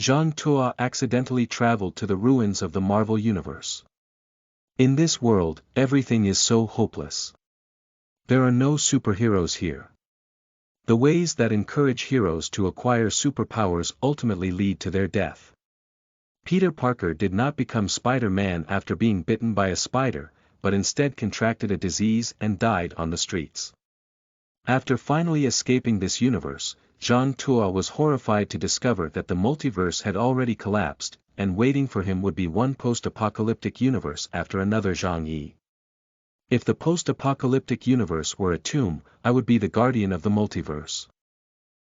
Zhang Tuo accidentally traveled to the ruins of the Marvel Universe. In this world, everything is so hopeless. There are no superheroes here. The ways that encourage heroes to acquire superpowers ultimately lead to their death. Peter Parker did not become Spider-Man after being bitten by a spider, but instead contracted a disease and died on the streets. After finally escaping this universe, Zhang Tuo was horrified to discover that the multiverse had already collapsed, and waiting for him would be one post-apocalyptic universe after another. Zhang Yi. If the post-apocalyptic universe were a tomb, I would be the guardian of the multiverse.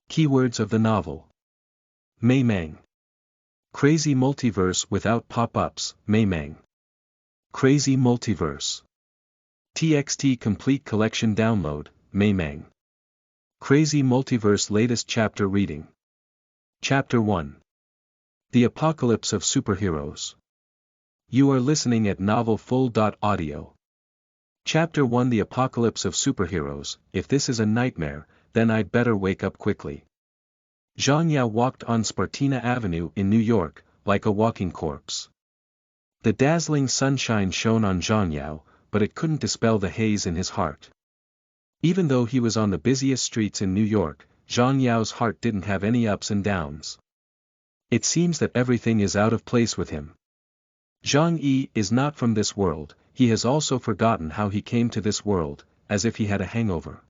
Keywords of the novel. Meiman. Crazy multiverse without pop-ups, Meiman. Crazy multiverse. TXT complete collection download, Meiman. Crazy multiverse latest chapter reading. Chapter 1. The Apocalypse of Superheroes. You are listening at novelfull.audio. Chapter 1. The Apocalypse of Superheroes. If this is a nightmare, then I'd better wake up quickly. Zhang Yao walked on Spartina Avenue in New York, like a walking corpse. The dazzling sunshine shone on Zhang Yao, but it couldn't dispel the haze in his heart. Even though he was on the busiest streets in New York, Zhang Yao's heart didn't have any ups and downs. It seems that everything is out of place with him. Zhang Yi is not from this world. He has also forgotten how he came to this world, as if he had a hangover.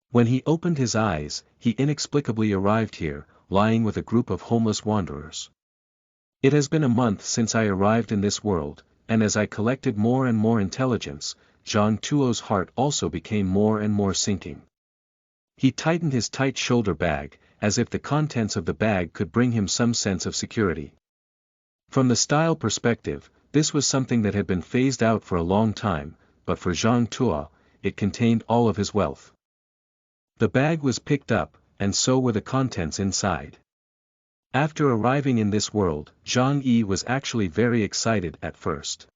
When he opened his eyes, he inexplicably arrived here, lying with a group of homeless wanderers. It has been a month since I arrived in this world, and as I collected more and more intelligence, Zhang Tuo's heart also became more and more sinking. He tightened his tight shoulder bag, as if the contents of the bag could bring him some sense of security. From the style perspective, this was something that had been phased out for a long time, but for Zhang Tuo, it contained all of his wealth. The bag was picked up, and so were the contents inside. After arriving in this world, Zhang Yi was actually very excited at first.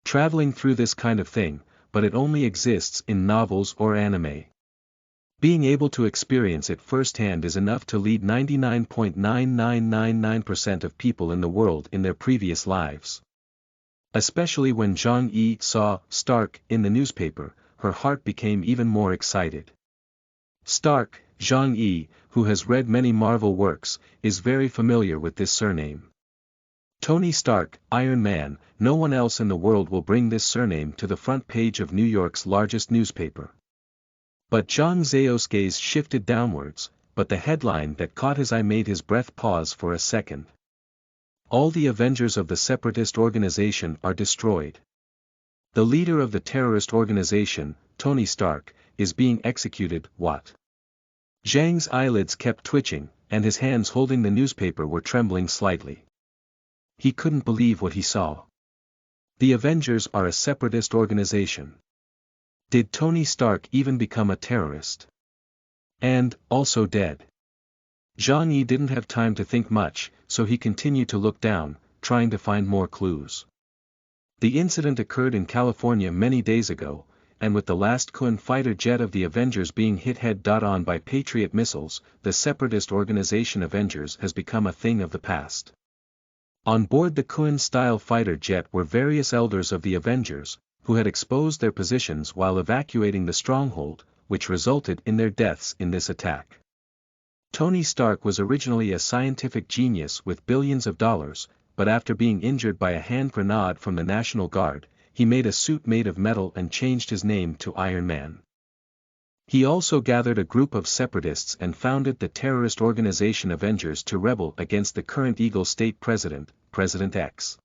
Traveling through this kind of thing, but it only exists in novels or anime. Being able to experience it firsthand is enough to lead 99.9999% of people in the world in their previous lives. Especially when Zhang Yi saw Stark in the newspaper, her heart became even more excited. Stark, Zhang Yi, who has read many Marvel works, is very familiar with this surname. Tony Stark, Iron Man, no one else in the world will bring this surname to the front page of New York's largest newspaper. But Zhang Zhao's gaze shifted downwards, but the headline that caught his eye made his breath pause for a second. All the Avengers of the separatist organization are destroyed. The leader of the terrorist organization, Tony Stark, is being executed. What? Zhang's eyelids kept twitching, and his hands holding the newspaper were trembling slightly. He couldn't believe what he saw. The Avengers are a separatist organization. Did Tony Stark even become a terrorist? And, also dead. Zhang Yi didn't have time to think much, so he continued to look down, trying to find more clues. The incident occurred in California many days ago, and with the last Kun fighter jet of the Avengers being hit head-on by Patriot missiles, the separatist organization Avengers has become a thing of the past. On board the Kun-style fighter jet were various elders of the Avengers, who had exposed their positions while evacuating the stronghold, which resulted in their deaths in this attack. Tony Stark was originally a scientific genius with billions of dollars, but after being injured by a hand grenade from the National Guard, he made a suit made of metal and changed his name to Iron Man. He also gathered a group of separatists and founded the terrorist organization Avengers to rebel against the current Eagle State President, President X.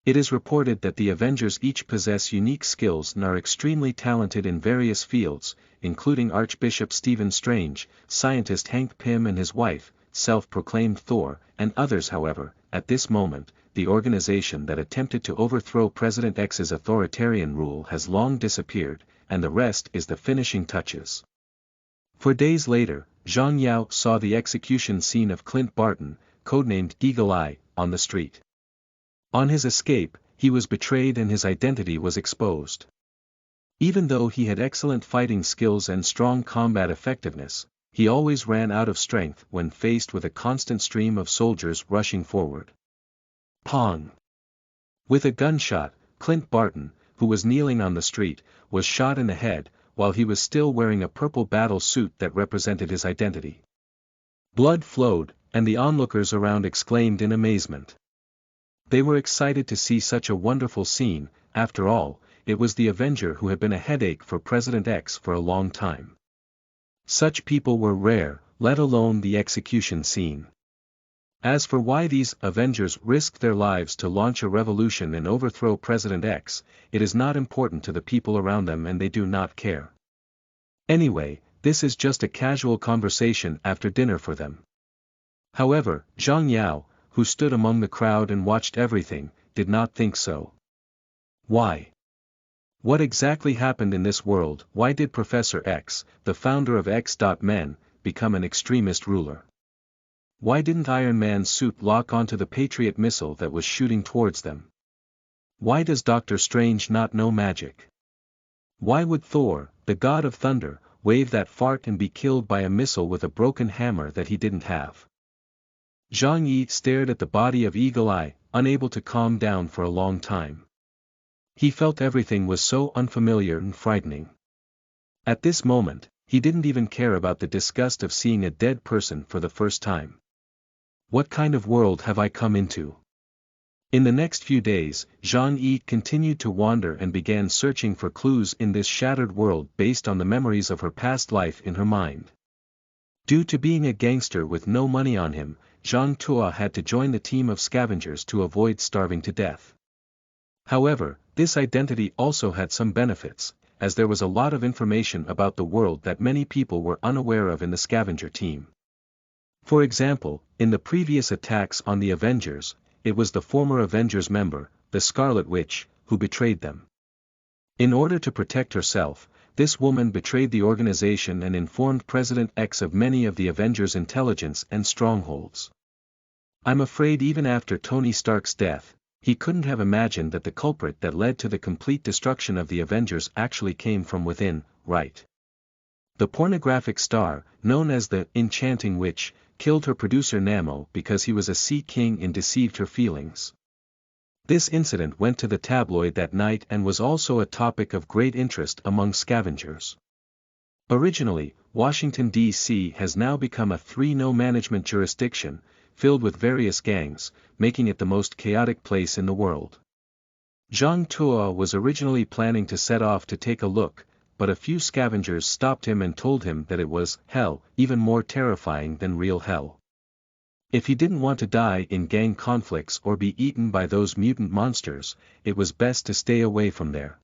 It is reported that the Avengers each possess unique skills and are extremely talented in various fields, including Archbishop Stephen Strange, scientist Hank Pym and his wife, self-proclaimed Thor, and others. However, at this moment, the organization that attempted to overthrow President X's authoritarian rule has long disappeared, and the rest is the finishing touches. 4 days later, Zhang Yao saw the execution scene of Clint Barton, codenamed Eagle Eye, on the street. On his escape, he was betrayed and his identity was exposed. Even though he had excellent fighting skills and strong combat effectiveness, he always ran out of strength when faced with a constant stream of soldiers rushing forward. Pong! With a gunshot, Clint Barton, who was kneeling on the street, was shot in the head, while he was still wearing a purple battle suit that represented his identity. Blood flowed, and the onlookers around exclaimed in amazement. They were excited to see such a wonderful scene. After all, it was the Avenger who had been a headache for President X for a long time. Such people were rare, let alone the execution scene. As for why these Avengers risked their lives to launch a revolution and overthrow President X, it is not important to the people around them and they do not care. Anyway, this is just a casual conversation after dinner for them. However, Zhang Yao, who stood among the crowd and watched everything, did not think so. Why? What exactly happened in this world? Why did Professor X, the founder of X.Men, become an extremist ruler? Why didn't Iron Man's suit lock onto the Patriot missile that was shooting towards them? Why does Doctor Strange not know magic? Why would Thor, the god of thunder, wave that fart and be killed by a missile with a broken hammer that he didn't have? Zhang Yi stared at the body of Eagle Eye, unable to calm down for a long time. He felt everything was so unfamiliar and frightening. At this moment, he didn't even care about the disgust of seeing a dead person for the first time. What kind of world have I come into? In the next few days, Zhang Yi continued to wander and began searching for clues in this shattered world based on the memories of her past life in her mind. Due to being a gangster with no money on him, Zhang Tuo had to join the team of scavengers to avoid starving to death. However, this identity also had some benefits, as there was a lot of information about the world that many people were unaware of in the scavenger team. For example, in the previous attacks on the Avengers, it was the former Avengers member, the Scarlet Witch, who betrayed them. In order to protect herself, this woman betrayed the organization and informed President X of many of the Avengers' intelligence and strongholds. I'm afraid even after Tony Stark's death, he couldn't have imagined that the culprit that led to the complete destruction of the Avengers actually came from within, right? The pornographic star, known as the Enchanting Witch, killed her producer Namo because he was a sea king and deceived her feelings. This incident went to the tabloid that night and was also a topic of great interest among scavengers. Originally, Washington, D.C. has now become a 3-no management jurisdiction, filled with various gangs, making it the most chaotic place in the world. Zhang Tuo was originally planning to set off to take a look, but a few scavengers stopped him and told him that it was hell, even more terrifying than real hell. If he didn't want to die in gang conflicts or be eaten by those mutant monsters, it was best to stay away from there.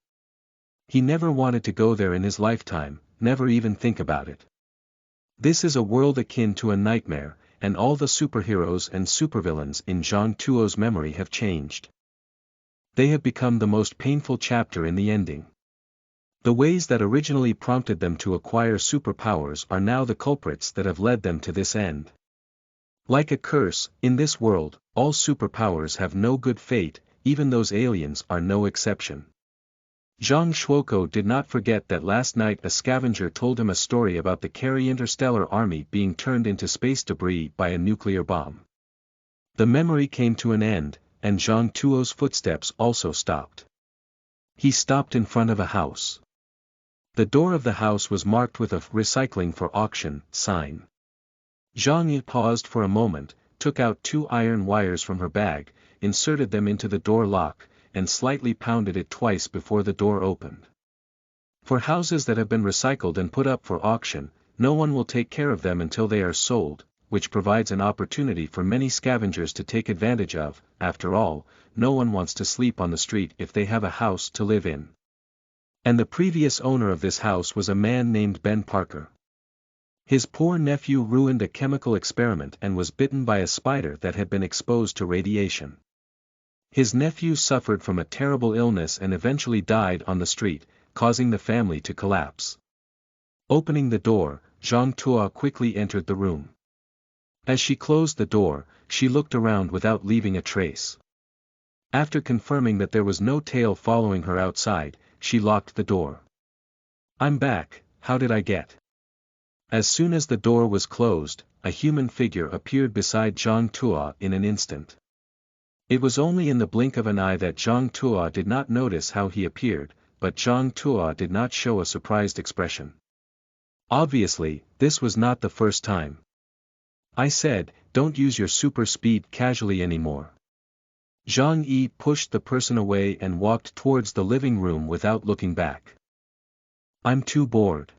He never wanted to go there in his lifetime, never even think about it. This is a world akin to a nightmare, and all the superheroes and supervillains in Zhang Tuo's memory have changed. They have become the most painful chapter in the ending. The ways that originally prompted them to acquire superpowers are now the culprits that have led them to this end. Like a curse, in this world, all superpowers have no good fate, even those aliens are no exception. Zhang Shuoko did not forget that last night a scavenger told him a story about the Carey Interstellar Army being turned into space debris by a nuclear bomb. The memory came to an end, and Zhang Tuo's footsteps also stopped. He stopped in front of a house. The door of the house was marked with a "Recycling for Auction" sign. Zhang Yi paused for a moment, took out 2 iron wires from her bag, inserted them into the door lock, and slightly pounded it twice before the door opened. For houses that have been recycled and put up for auction, no one will take care of them until they are sold, which provides an opportunity for many scavengers to take advantage of. After all, no one wants to sleep on the street if they have a house to live in. And the previous owner of this house was a man named Ben Parker. His poor nephew ruined a chemical experiment and was bitten by a spider that had been exposed to radiation. His nephew suffered from a terrible illness and eventually died on the street, causing the family to collapse. Opening the door, Zhang Tuo quickly entered the room. As she closed the door, she looked around without leaving a trace. After confirming that there was no tail following her outside, she locked the door. "I'm back, how did I get?" As soon as the door was closed, a human figure appeared beside Zhang Tuo in an instant. It was only in the blink of an eye that Zhang Tuo did not notice how he appeared, but Zhang Tuo did not show a surprised expression. Obviously, this was not the first time. I said, don't use your super speed casually anymore. Zhang Yi pushed the person away and walked towards the living room without looking back. I'm too bored.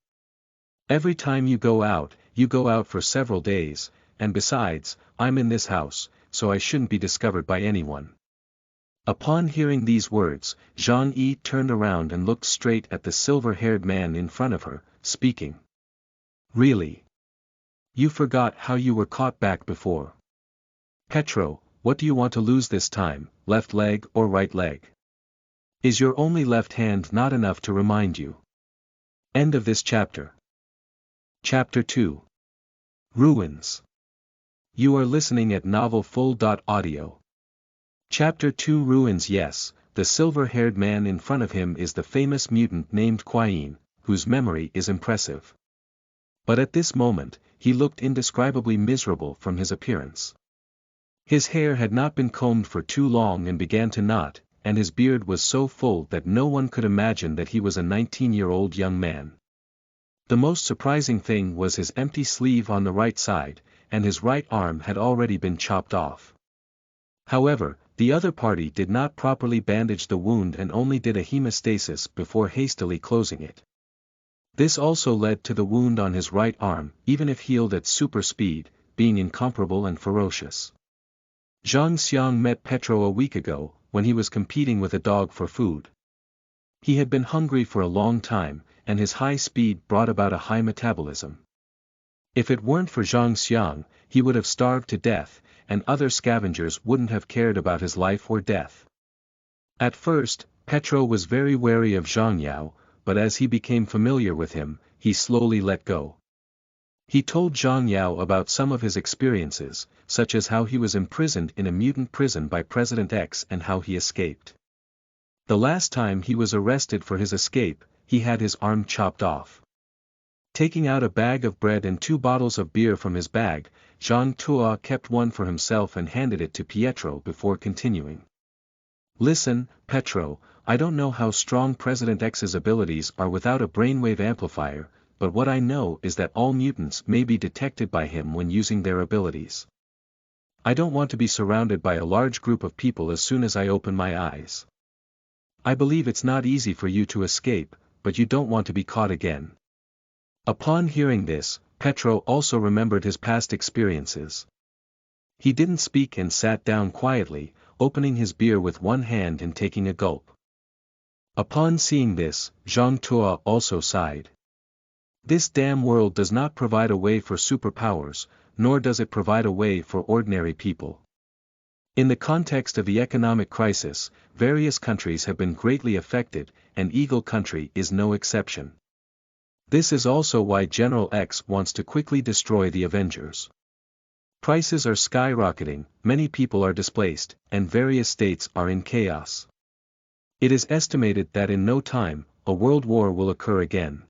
Every time you go out for several days, and besides, I'm in this house, so I shouldn't be discovered by anyone. Upon hearing these words, Zhang Yi turned around and looked straight at the silver-haired man in front of her, speaking. Really? You forgot how you were caught back before. Petro, what do you want to lose this time, left leg or right leg? Is your only left hand not enough to remind you? End of this chapter. Chapter 2. Ruins. You are listening at novelfull.audio. Chapter 2 Ruins. Yes, the silver-haired man in front of him is the famous mutant named Quayin, whose memory is impressive. But at this moment, he looked indescribably miserable from his appearance. His hair had not been combed for too long and began to knot, and his beard was so full that no one could imagine that he was a 19-year-old young man. The most surprising thing was his empty sleeve on the right side, and his right arm had already been chopped off. However, the other party did not properly bandage the wound and only did a hemostasis before hastily closing it. This also led to the wound on his right arm, even if healed at super speed, being incomparable and ferocious. Zhang Xiang met Petro a week ago, when he was competing with a dog for food. He had been hungry for a long time, and his high speed brought about a high metabolism. If it weren't for Zhang Xiang, he would have starved to death, and other scavengers wouldn't have cared about his life or death. At first, Petro was very wary of Zhang Yao, but as he became familiar with him, he slowly let go. He told Zhang Yao about some of his experiences, such as how he was imprisoned in a mutant prison by President X and how he escaped. The last time he was arrested for his escape, he had his arm chopped off. Taking out a bag of bread and 2 bottles of beer from his bag, Zhang Tuo kept one for himself and handed it to Pietro before continuing. Listen, Petro, I don't know how strong President X's abilities are without a brainwave amplifier, but what I know is that all mutants may be detected by him when using their abilities. I don't want to be surrounded by a large group of people as soon as I open my eyes. I believe it's not easy for you to escape, but you don't want to be caught again. Upon hearing this, Petro also remembered his past experiences. He didn't speak and sat down quietly, opening his beer with one hand and taking a gulp. Upon seeing this, Zhang Tuo also sighed. This damn world does not provide a way for superpowers, nor does it provide a way for ordinary people. In the context of the economic crisis, various countries have been greatly affected, and Eagle Country is no exception. This is also why General X wants to quickly destroy the Avengers. Prices are skyrocketing, many people are displaced, and various states are in chaos. It is estimated that in no time, a world war will occur again.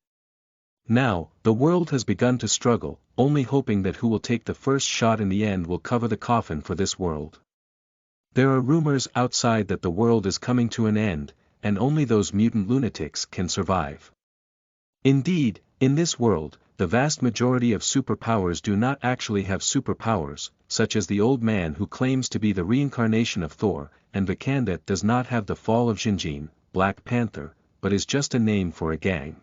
Now, the world has begun to struggle, only hoping that who will take the first shot in the end will cover the coffin for this world. There are rumors outside that the world is coming to an end, and only those mutant lunatics can survive. Indeed, in this world, the vast majority of superpowers do not actually have superpowers, such as the old man who claims to be the reincarnation of Thor, and Vakanda does not have the fall of Xinjin, Black Panther, but is just a name for a gang.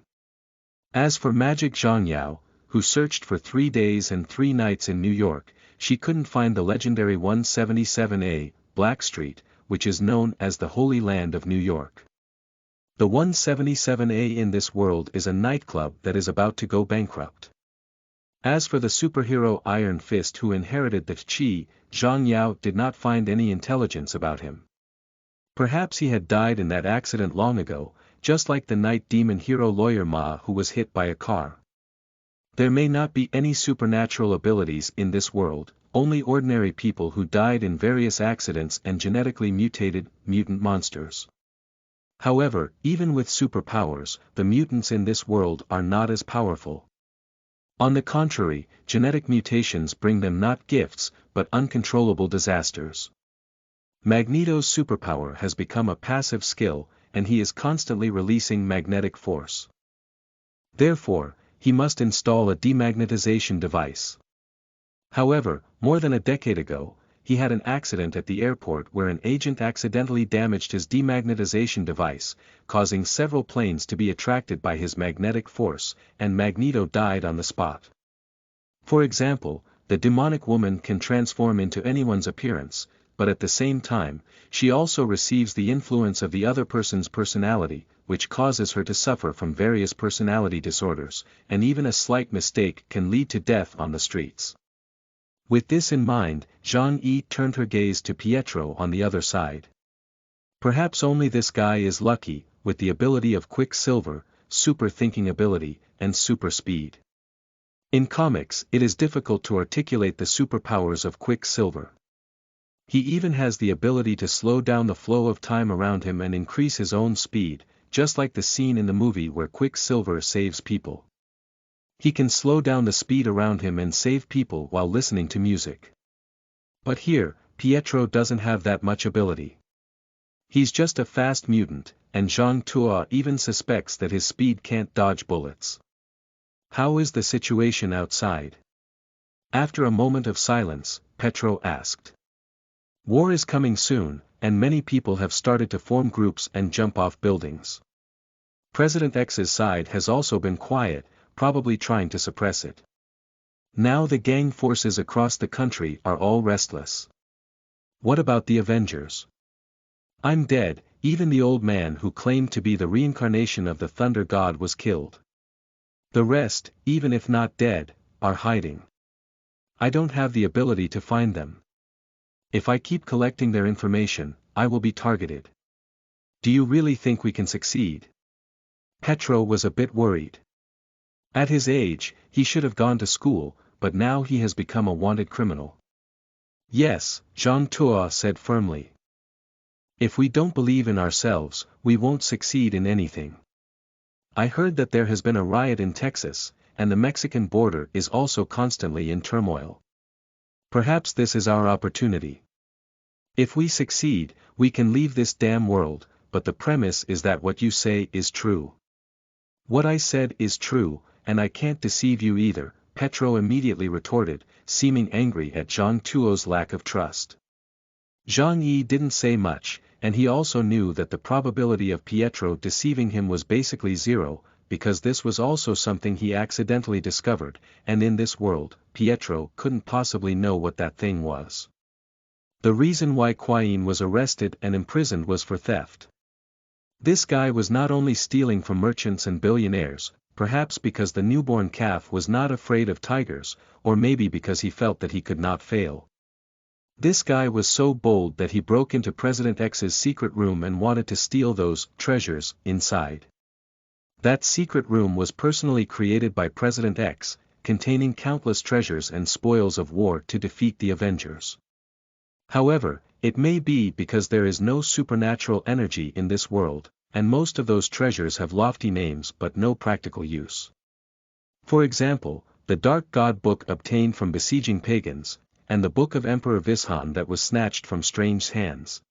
As for Magic Zhang Yao, who searched for 3 days and 3 nights in New York, she couldn't find the legendary 177A, Black Street, which is known as the Holy Land of New York. The 177A in this world is a nightclub that is about to go bankrupt. As for the superhero Iron Fist who inherited the Qi, Zhang Yao did not find any intelligence about him. Perhaps he had died in that accident long ago, just like the night demon hero Lawyer Ma who was hit by a car. There may not be any supernatural abilities in this world, only ordinary people who died in various accidents and genetically mutated, mutant monsters. However, even with superpowers, the mutants in this world are not as powerful. On the contrary, genetic mutations bring them not gifts, but uncontrollable disasters. Magneto's superpower has become a passive skill, and he is constantly releasing magnetic force. Therefore, he must install a demagnetization device. However, more than a decade ago, he had an accident at the airport where an agent accidentally damaged his demagnetization device, causing several planes to be attracted by his magnetic force, and Magneto died on the spot. For example, the demonic woman can transform into anyone's appearance, but at the same time, she also receives the influence of the other person's personality, which causes her to suffer from various personality disorders, and even a slight mistake can lead to death on the streets. With this in mind, Zhang turned her gaze to Pietro on the other side. Perhaps only this guy is lucky, with the ability of Quicksilver, super thinking ability, and super speed. In comics, it is difficult to articulate the superpowers of Quicksilver. He even has the ability to slow down the flow of time around him and increase his own speed, just like the scene in the movie where Quicksilver saves people. He can slow down the speed around him and save people while listening to music. But here, Pietro doesn't have that much ability. He's just a fast mutant, and Zhang Tuo even suspects that his speed can't dodge bullets. How is the situation outside? After a moment of silence, Pietro asked. War is coming soon, and many people have started to form groups and jump off buildings. President X's side has also been quiet, probably trying to suppress it. Now the gang forces across the country are all restless. What about the Avengers? I'm dead, even the old man who claimed to be the reincarnation of the Thunder God was killed. The rest, even if not dead, are hiding. I don't have the ability to find them. If I keep collecting their information, I will be targeted. Do you really think we can succeed? Pietro was a bit worried. At his age, he should have gone to school, but now he has become a wanted criminal. Yes, Zhang Tuo said firmly. If we don't believe in ourselves, we won't succeed in anything. I heard that there has been a riot in Texas, and the Mexican border is also constantly in turmoil. Perhaps this is our opportunity. If we succeed, we can leave this damn world, but the premise is that what you say is true. What I said is true, and I can't deceive you either, Pietro immediately retorted, seeming angry at Zhang Tuo's lack of trust. Zhang didn't say much, and he also knew that the probability of Pietro deceiving him was basically zero, because this was also something he accidentally discovered, and in this world, Pietro couldn't possibly know what that thing was. The reason why Quine was arrested and imprisoned was for theft. This guy was not only stealing from merchants and billionaires, perhaps because the newborn calf was not afraid of tigers, or maybe because he felt that he could not fail. This guy was so bold that he broke into President X's secret room and wanted to steal those treasures inside. That secret room was personally created by President X, containing countless treasures and spoils of war to defeat the Avengers. However, it may be because there is no supernatural energy in this world, and most of those treasures have lofty names but no practical use. For example, the Dark God book obtained from besieging pagans, and the book of Emperor Vishan that was snatched from strange hands.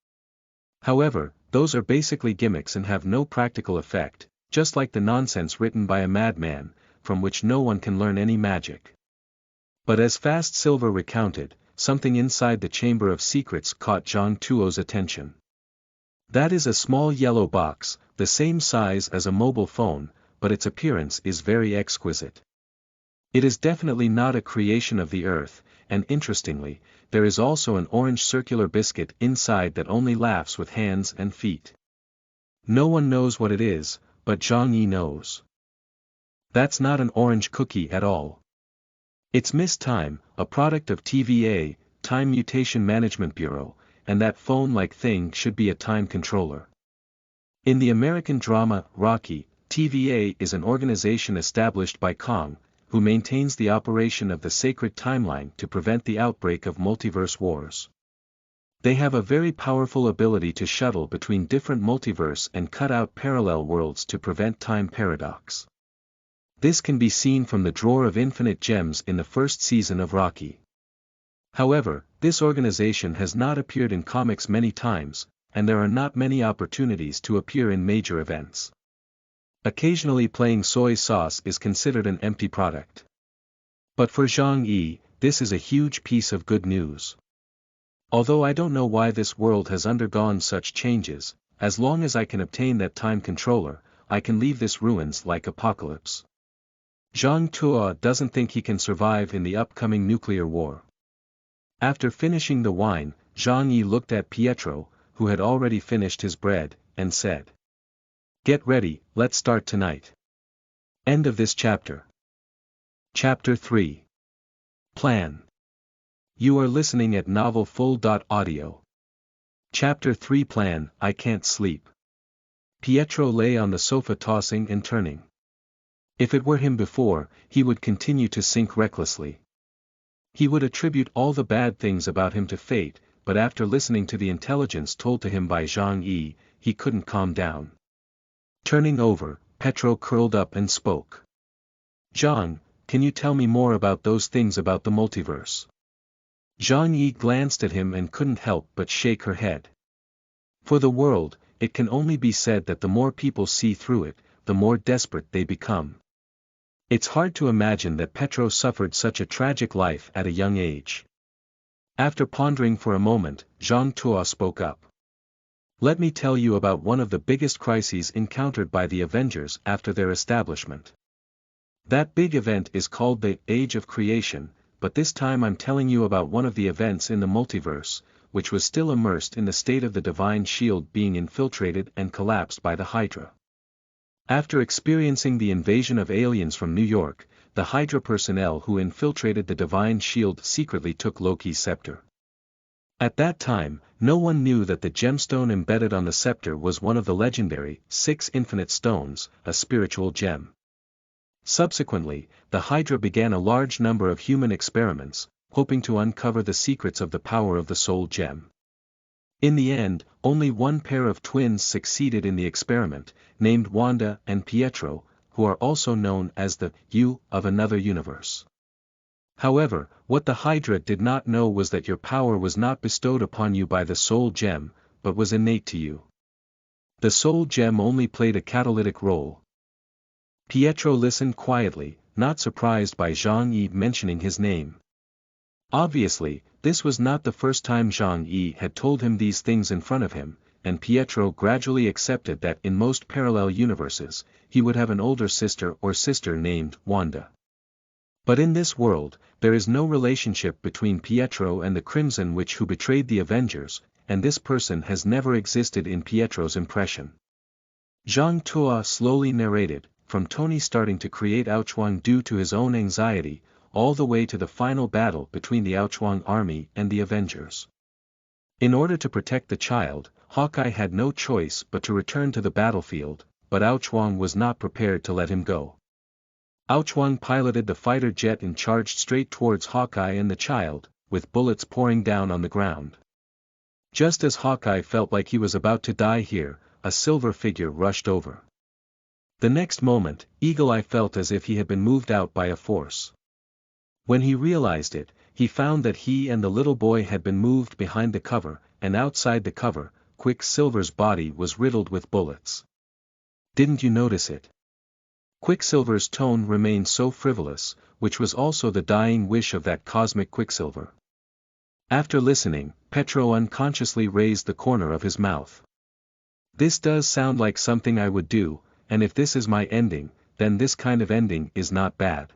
However, those are basically gimmicks and have no practical effect, just like the nonsense written by a madman, from which no one can learn any magic. But as Fast Silver recounted, something inside the Chamber of Secrets caught Zhang Tuo's attention. That is a small yellow box, the same size as a mobile phone, but its appearance is very exquisite. It is definitely not a creation of the earth, and interestingly, there is also an orange circular biscuit inside that only laughs with hands and feet. No one knows what it is, but Zhang Yi knows. That's not an orange cookie at all. It's Miss Time, a product of TVA, Time Mutation Management Bureau, and that phone-like thing should be a time controller. In the American drama, Rocky, TVA is an organization established by Kong, who maintains the operation of the sacred timeline to prevent the outbreak of multiverse wars. They have a very powerful ability to shuttle between different multiverse and cut out parallel worlds to prevent time paradox. This can be seen from the drawer of infinite gems in the first season of Rocky. However, this organization has not appeared in comics many times, and there are not many opportunities to appear in major events. Occasionally playing soy sauce is considered an empty product. But for Zhang Yi, this is a huge piece of good news. Although I don't know why this world has undergone such changes, as long as I can obtain that time controller, I can leave this ruins like apocalypse. Zhang Tuo doesn't think he can survive in the upcoming nuclear war. After finishing the wine, Zhang Yi looked at Pietro, who had already finished his bread, and said, "Get ready, let's start tonight." End of this chapter. Chapter 3. Plan. You are listening at novelfull.audio. Chapter 3. Plan. I can't sleep. Pietro lay on the sofa tossing and turning. If it were him before, he would continue to sink recklessly. He would attribute all the bad things about him to fate, but after listening to the intelligence told to him by Zhang Yi, he couldn't calm down. Turning over, Pietro curled up and spoke. "Zhang, can you tell me more about those things about the multiverse?" Zhang Yi glanced at him and couldn't help but shake her head. For the world, it can only be said that the more people see through it, the more desperate they become. It's hard to imagine that Pietro suffered such a tragic life at a young age. After pondering for a moment, Zhang Tuo spoke up. "Let me tell you about one of the biggest crises encountered by the Avengers after their establishment. That big event is called the Age of Creation, but this time I'm telling you about one of the events in the multiverse, which was still immersed in the state of the divine shield being infiltrated and collapsed by the Hydra. After experiencing the invasion of aliens from New York, the Hydra personnel who infiltrated the divine shield secretly took Loki's scepter. At that time, no one knew that the gemstone embedded on the scepter was one of the legendary 6 infinite stones, a spiritual gem. Subsequently, the Hydra began a large number of human experiments, hoping to uncover the secrets of the power of the soul gem. In the end, only one pair of twins succeeded in the experiment, named Wanda and Pietro, who are also known as the You of another universe. However, what the Hydra did not know was that your power was not bestowed upon you by the soul gem, but was innate to you. The soul gem only played a catalytic role. Pietro listened quietly, not surprised by Zhang Yi mentioning his name. Obviously, this was not the first time Zhang Yi had told him these things in front of him, and Pietro gradually accepted that in most parallel universes, he would have an older sister or sister named Wanda. But in this world, there is no relationship between Pietro and the Crimson Witch who betrayed the Avengers, and this person has never existed in Pietro's impression. Zhang Tuo slowly narrated, from Tony starting to create Aochuang due to his own anxiety, all the way to the final battle between the Aochuang army and the Avengers. In order to protect the child, Hawkeye had no choice but to return to the battlefield, but Aochuang was not prepared to let him go. Aochuang piloted the fighter jet and charged straight towards Hawkeye and the child, with bullets pouring down on the ground. Just as Hawkeye felt like he was about to die here, a silver figure rushed over. The next moment, Eagle Eye felt as if he had been moved out by a force. When he realized it, he found that he and the little boy had been moved behind the cover, and outside the cover, Quicksilver's body was riddled with bullets. "Didn't you notice it?" Quicksilver's tone remained so frivolous, which was also the dying wish of that cosmic Quicksilver. After listening, Pietro unconsciously raised the corner of his mouth. "This does sound like something I would do, and if this is my ending, then this kind of ending is not bad.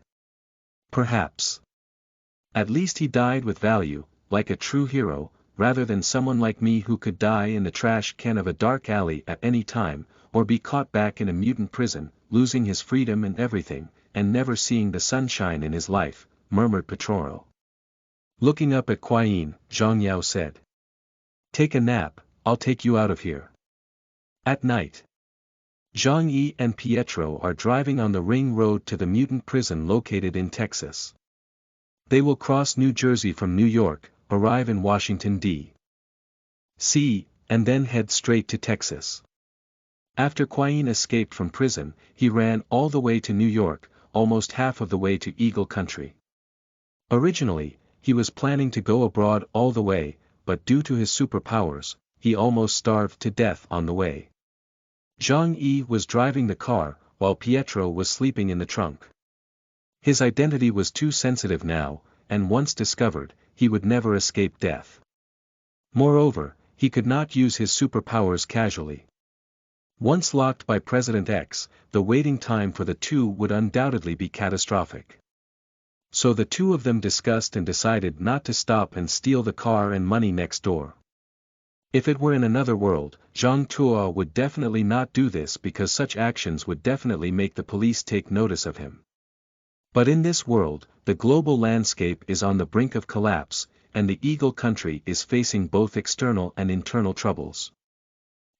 Perhaps. At least he died with value, like a true hero, rather than someone like me who could die in the trash can of a dark alley at any time, or be caught back in a mutant prison, losing his freedom and everything, and never seeing the sunshine in his life," murmured Pietro. Looking up at Quain, Zhang Yao said. "Take a nap, I'll take you out of here." At night, Zhang Yi and Pietro are driving on the ring road to the mutant prison located in Texas. They will cross New Jersey from New York, arrive in Washington, D.C., and then head straight to Texas. After Quain escaped from prison, he ran all the way to New York, almost half of the way to Eagle Country. Originally, he was planning to go abroad all the way, but due to his superpowers, he almost starved to death on the way. Zhang Yi was driving the car, while Pietro was sleeping in the trunk. His identity was too sensitive now, and once discovered, he would never escape death. Moreover, he could not use his superpowers casually. Once locked by President X, the waiting time for the two would undoubtedly be catastrophic. So the two of them discussed and decided not to stop and steal the car and money next door. If it were in another world, Zhang Tuo would definitely not do this because such actions would definitely make the police take notice of him. But in this world, the global landscape is on the brink of collapse, and the Eagle Country is facing both external and internal troubles.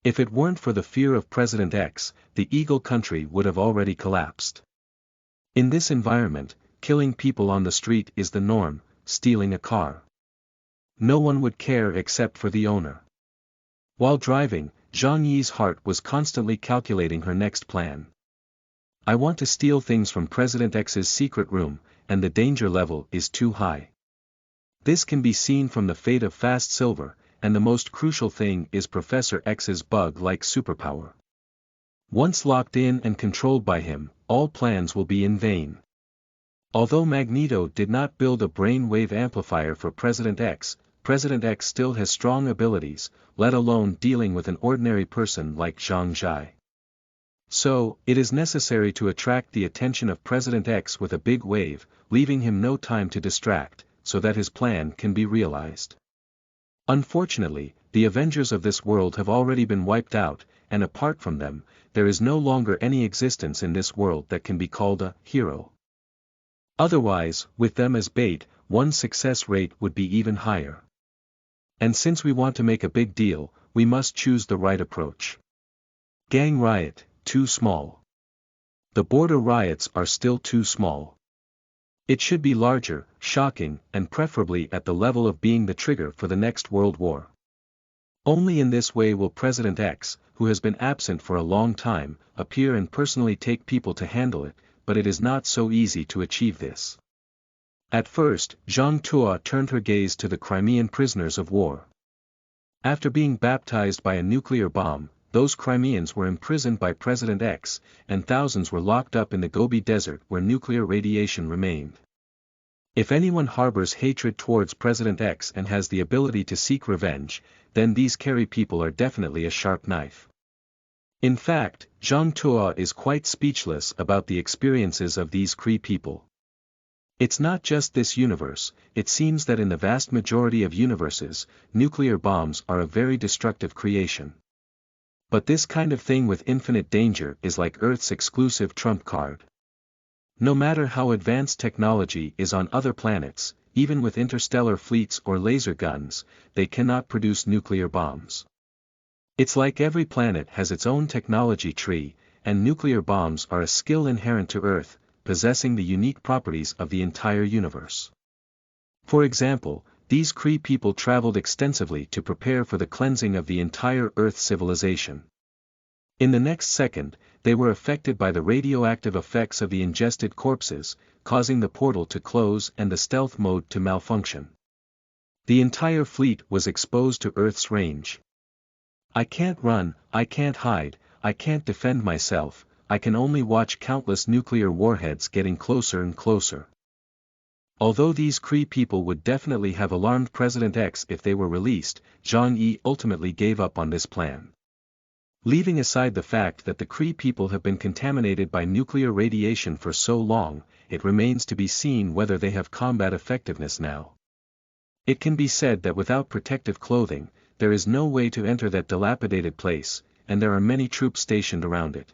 If it weren't for the fear of President X, the Eagle Country would have already collapsed. In this environment, killing people on the street is the norm, stealing a car. No one would care except for the owner. While driving, Zhang Yi's heart was constantly calculating her next plan. I want to steal things from President X's secret room, and the danger level is too high. This can be seen from the fate of Fast Silver, and the most crucial thing is Professor X's bug-like superpower. Once locked in and controlled by him, all plans will be in vain. Although Magneto did not build a brain-wave amplifier for President X still has strong abilities, let alone dealing with an ordinary person like Zhang Zhai. So, it is necessary to attract the attention of President X with a big wave, leaving him no time to distract, so that his plan can be realized. Unfortunately, the Avengers of this world have already been wiped out, and apart from them, there is no longer any existence in this world that can be called a hero. Otherwise, with them as bait, one's success rate would be even higher. And since we want to make a big deal, we must choose the right approach. Gang riot, too small. The border riots are still too small. It should be larger, shocking, and preferably at the level of being the trigger for the next World War. Only in this way will President X, who has been absent for a long time, appear and personally take people to handle it, but it is not so easy to achieve this. At first, Zhang Tuo turned her gaze to the Crimean prisoners of war. After being baptized by a nuclear bomb, those Crimeans were imprisoned by President X, and thousands were locked up in the Gobi Desert where nuclear radiation remained. If anyone harbors hatred towards President X and has the ability to seek revenge, then these Kerry people are definitely a sharp knife. In fact, Zhang Tuo is quite speechless about the experiences of these Kree people. It's not just this universe, it seems that in the vast majority of universes, nuclear bombs are a very destructive creation. But this kind of thing with infinite danger is like Earth's exclusive trump card. No matter how advanced technology is on other planets, even with interstellar fleets or laser guns, they cannot produce nuclear bombs. It's like every planet has its own technology tree, and nuclear bombs are a skill inherent to Earth, possessing the unique properties of the entire universe. For example, these Kree people traveled extensively to prepare for the cleansing of the entire Earth civilization. In the next second, they were affected by the radioactive effects of the ingested corpses, causing the portal to close and the stealth mode to malfunction. The entire fleet was exposed to Earth's range. I can't run, I can't hide, I can't defend myself, I can only watch countless nuclear warheads getting closer and closer. Although these Kree people would definitely have alarmed President X if they were released, Zhang Yi ultimately gave up on this plan. Leaving aside the fact that the Kree people have been contaminated by nuclear radiation for so long, it remains to be seen whether they have combat effectiveness now. It can be said that without protective clothing, there is no way to enter that dilapidated place, and there are many troops stationed around it.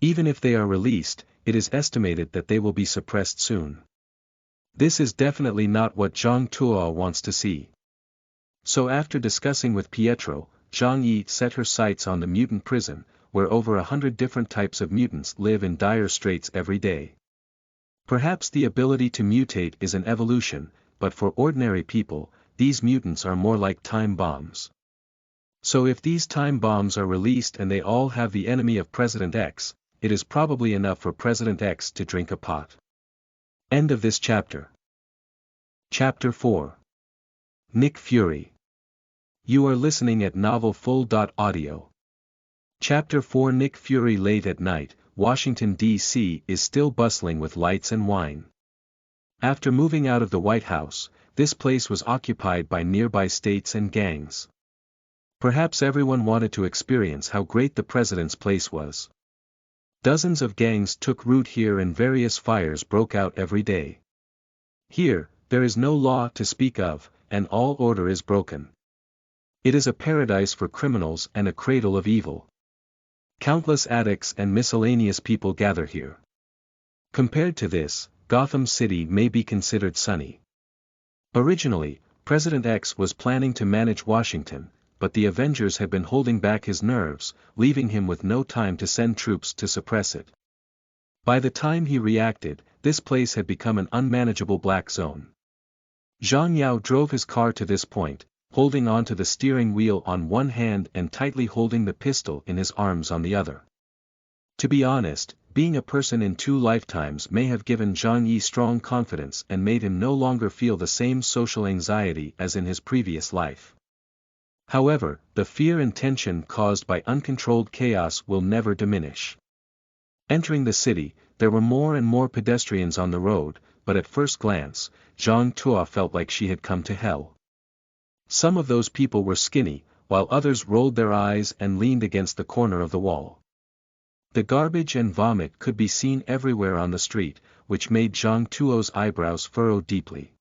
Even if they are released, it is estimated that they will be suppressed soon. This is definitely not what Zhang Tuo wants to see. So after discussing with Pietro, Zhang Yi set her sights on the mutant prison, where over 100 different types of mutants live in dire straits every day. Perhaps the ability to mutate is an evolution, but for ordinary people, these mutants are more like time bombs. So if these time bombs are released and they all have the enemy of President X, it is probably enough for President X to drink a pot. End of this chapter. Chapter 4. Nick Fury. You are listening at novelfull.audio. Chapter 4. Nick Fury. Late at night, Washington, D.C. is still bustling with lights and wine. After moving out of the White House, this place was occupied by nearby states and gangs. Perhaps everyone wanted to experience how great the president's place was. Dozens of gangs took root here and various fires broke out every day. Here, there is no law to speak of, and all order is broken. It is a paradise for criminals and a cradle of evil. Countless addicts and miscellaneous people gather here. Compared to this, Gotham City may be considered sunny. Originally, President X was planning to manage Washington, but the Avengers had been holding back his nerves, leaving him with no time to send troops to suppress it. By the time he reacted, this place had become an unmanageable black zone. Zhang Yao drove his car to this point, holding on to the steering wheel on one hand and tightly holding the pistol in his arms on the other. To be honest, being a person in 2 lifetimes may have given Zhang Yi strong confidence and made him no longer feel the same social anxiety as in his previous life. However, the fear and tension caused by uncontrolled chaos will never diminish. Entering the city, there were more and more pedestrians on the road, but at first glance, Zhang Tuo felt like she had come to hell. Some of those people were skinny, while others rolled their eyes and leaned against the corner of the wall. The garbage and vomit could be seen everywhere on the street, which made Zhang Tuo's eyebrows furrow deeply.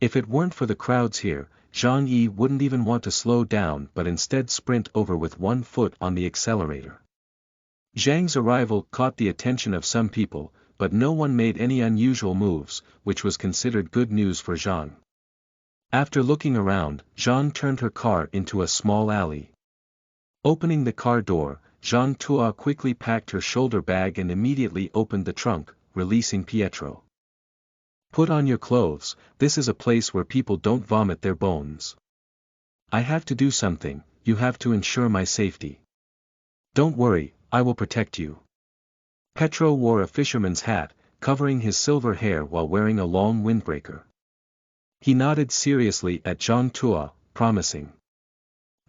If it weren't for the crowds here, Zhang Yi wouldn't even want to slow down but instead sprint over with one foot on the accelerator. Zhang's arrival caught the attention of some people, but no one made any unusual moves, which was considered good news for Zhang. After looking around, Zhang turned her car into a small alley. Opening the car door, Zhang Tuo quickly packed her shoulder bag and immediately opened the trunk, releasing Pietro. Put on your clothes, this is a place where people don't vomit their bones. I have to do something, you have to ensure my safety. Don't worry, I will protect you. Pietro wore a fisherman's hat, covering his silver hair while wearing a long windbreaker. He nodded seriously at Zhang Tuo, promising.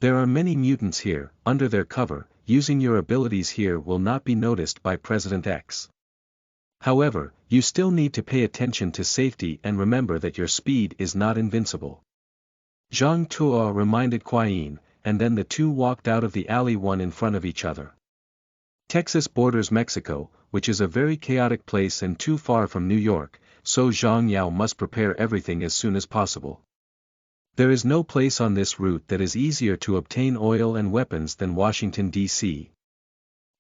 There are many mutants here, under their cover, using your abilities here will not be noticed by President X. However, you still need to pay attention to safety and remember that your speed is not invincible. Zhang Tuo reminded Qian, and then the two walked out of the alley one in front of each other. Texas borders Mexico, which is a very chaotic place and too far from New York, so Zhang Yao must prepare everything as soon as possible. There is no place on this route that is easier to obtain oil and weapons than Washington, D.C.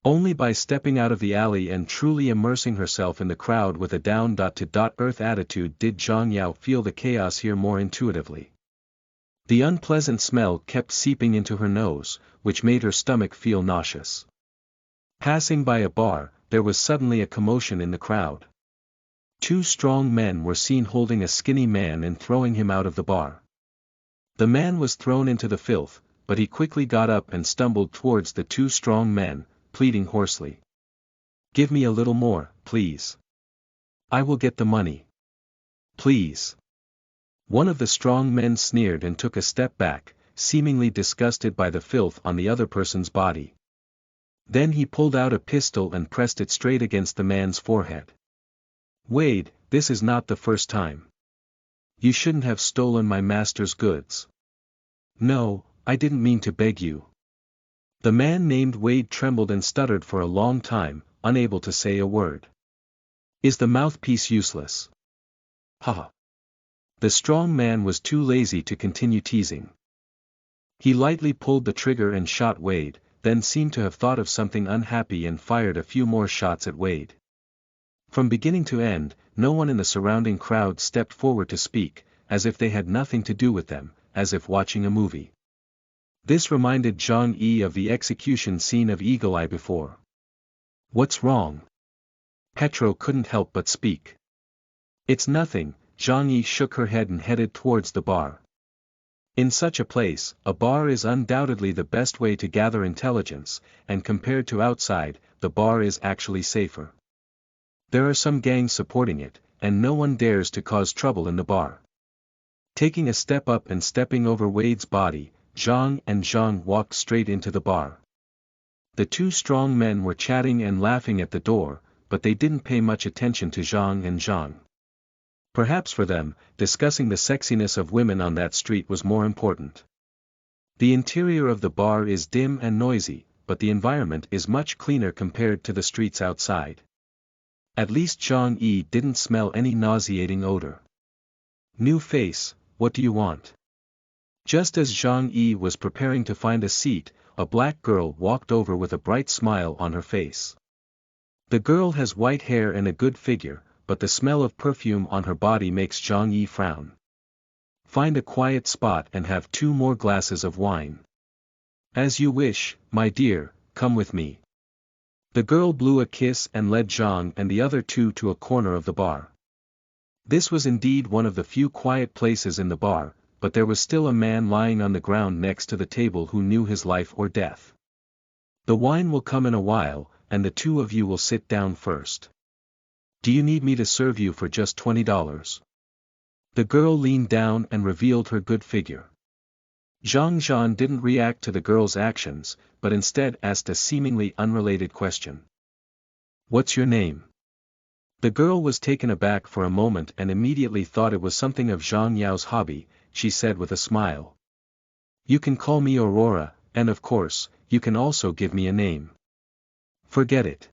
Only by stepping out of the alley and truly immersing herself in the crowd with a down-to-earth attitude did Zhang Yao feel the chaos here more intuitively. The unpleasant smell kept seeping into her nose, which made her stomach feel nauseous. Passing by a bar, there was suddenly a commotion in the crowd. 2 strong men were seen holding a skinny man and throwing him out of the bar. The man was thrown into the filth, but he quickly got up and stumbled towards the 2 strong men, pleading hoarsely. Give me a little more, please. I will get the money. Please. One of the strong men sneered and took a step back, seemingly disgusted by the filth on the other person's body. Then he pulled out a pistol and pressed it straight against the man's forehead. Wade, this is not the first time. You shouldn't have stolen my master's goods. No, I didn't mean to beg you. The man named Wade trembled and stuttered for a long time, unable to say a word. Is the mouthpiece useless? Haha. The strong man was too lazy to continue teasing. He lightly pulled the trigger and shot Wade, then seemed to have thought of something unhappy and fired a few more shots at Wade. From beginning to end, no one in the surrounding crowd stepped forward to speak, as if they had nothing to do with them, as if watching a movie. This reminded Zhang Yi of the execution scene of Eagle Eye before. What's wrong? Pietro couldn't help but speak. It's nothing, Zhang Yi shook her head and headed towards the bar. In such a place, a bar is undoubtedly the best way to gather intelligence, and compared to outside, the bar is actually safer. There are some gangs supporting it, and no one dares to cause trouble in the bar. Taking a step up and stepping over Wade's body, Zhang and Zhang walked straight into the bar. The two strong men were chatting and laughing at the door, but they didn't pay much attention to Zhang and Zhang. Perhaps for them, discussing the sexiness of women on that street was more important. The interior of the bar is dim and noisy, but the environment is much cleaner compared to the streets outside. At least Zhang Yi didn't smell any nauseating odor. New face, what do you want? Just as Zhang Yi was preparing to find a seat, a black girl walked over with a bright smile on her face. The girl has white hair and a good figure, but the smell of perfume on her body makes Zhang Yi frown. Find a quiet spot and have 2 more glasses of wine. As you wish, my dear, come with me. The girl blew a kiss and led Zhang and the other 2 to a corner of the bar. This was indeed one of the few quiet places in the bar, but there was still a man lying on the ground next to the table who knew his life or death. The wine will come in a while, and the 2 of you will sit down first. Do you need me to serve you for just $20? The girl leaned down and revealed her good figure. Zhang didn't react to the girl's actions, but instead asked a seemingly unrelated question. What's your name? The girl was taken aback for a moment and immediately thought it was something of Zhang Yao's hobby. She said with a smile. You can call me Aurora, and of course, you can also give me a name. Forget it.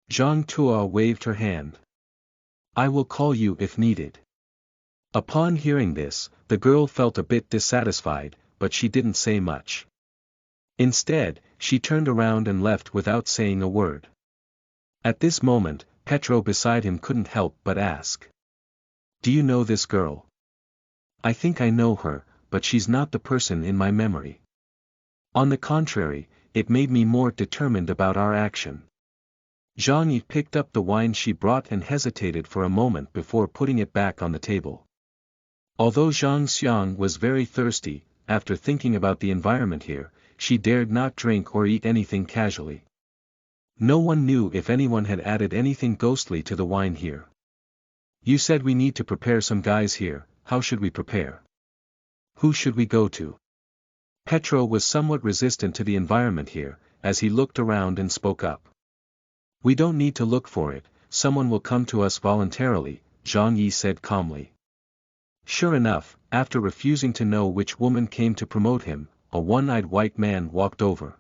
Zhang Tuo waved her hand. I will call you if needed. Upon hearing this, the girl felt a bit dissatisfied, but she didn't say much. Instead, she turned around and left without saying a word. At this moment, Petro beside him couldn't help but ask. Do you know this girl? I think I know her, but she's not the person in my memory. On the contrary, it made me more determined about our action. Zhang Yi picked up the wine she brought and hesitated for a moment before putting it back on the table. Although Zhang Xiang was very thirsty, after thinking about the environment here, she dared not drink or eat anything casually. No one knew if anyone had added anything ghostly to the wine here. You said we need to prepare some guys here, how should we prepare? Who should we go to? Petro was somewhat resistant to the environment here, as he looked around and spoke up. We don't need to look for it, someone will come to us voluntarily, Zhang Yi said calmly. Sure enough, after refusing to know which woman came to promote him, a one-eyed white man walked over.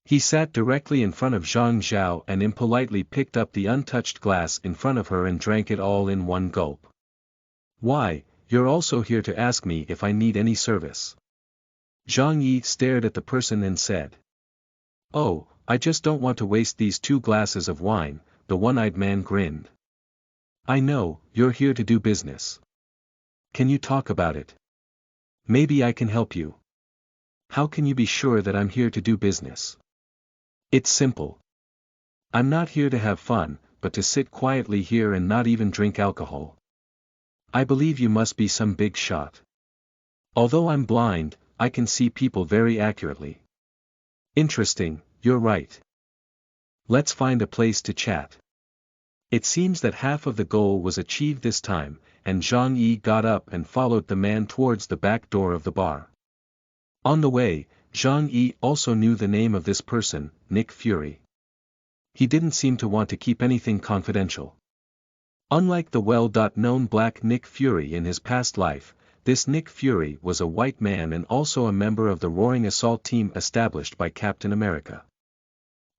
He sat directly in front of Zhang Zhao and impolitely picked up the untouched glass in front of her and drank it all in one gulp. Why, you're also here to ask me if I need any service? Zhang Yi stared at the person and said. Oh, I just don't want to waste these 2 glasses of wine, the one-eyed man grinned. I know, you're here to do business. Can you talk about it? Maybe I can help you. How can you be sure that I'm here to do business? It's simple. I'm not here to have fun, but to sit quietly here and not even drink alcohol. I believe you must be some big shot. Although I'm blind, I can see people very accurately. Interesting, you're right. Let's find a place to chat. It seems that half of the goal was achieved this time, and Zhang Yi got up and followed the man towards the back door of the bar. On the way, Zhang Yi also knew the name of this person, Nick Fury. He didn't seem to want to keep anything confidential. Unlike the well-known Black Nick Fury in his past life, this Nick Fury was a white man and also a member of the Roaring Assault team established by Captain America.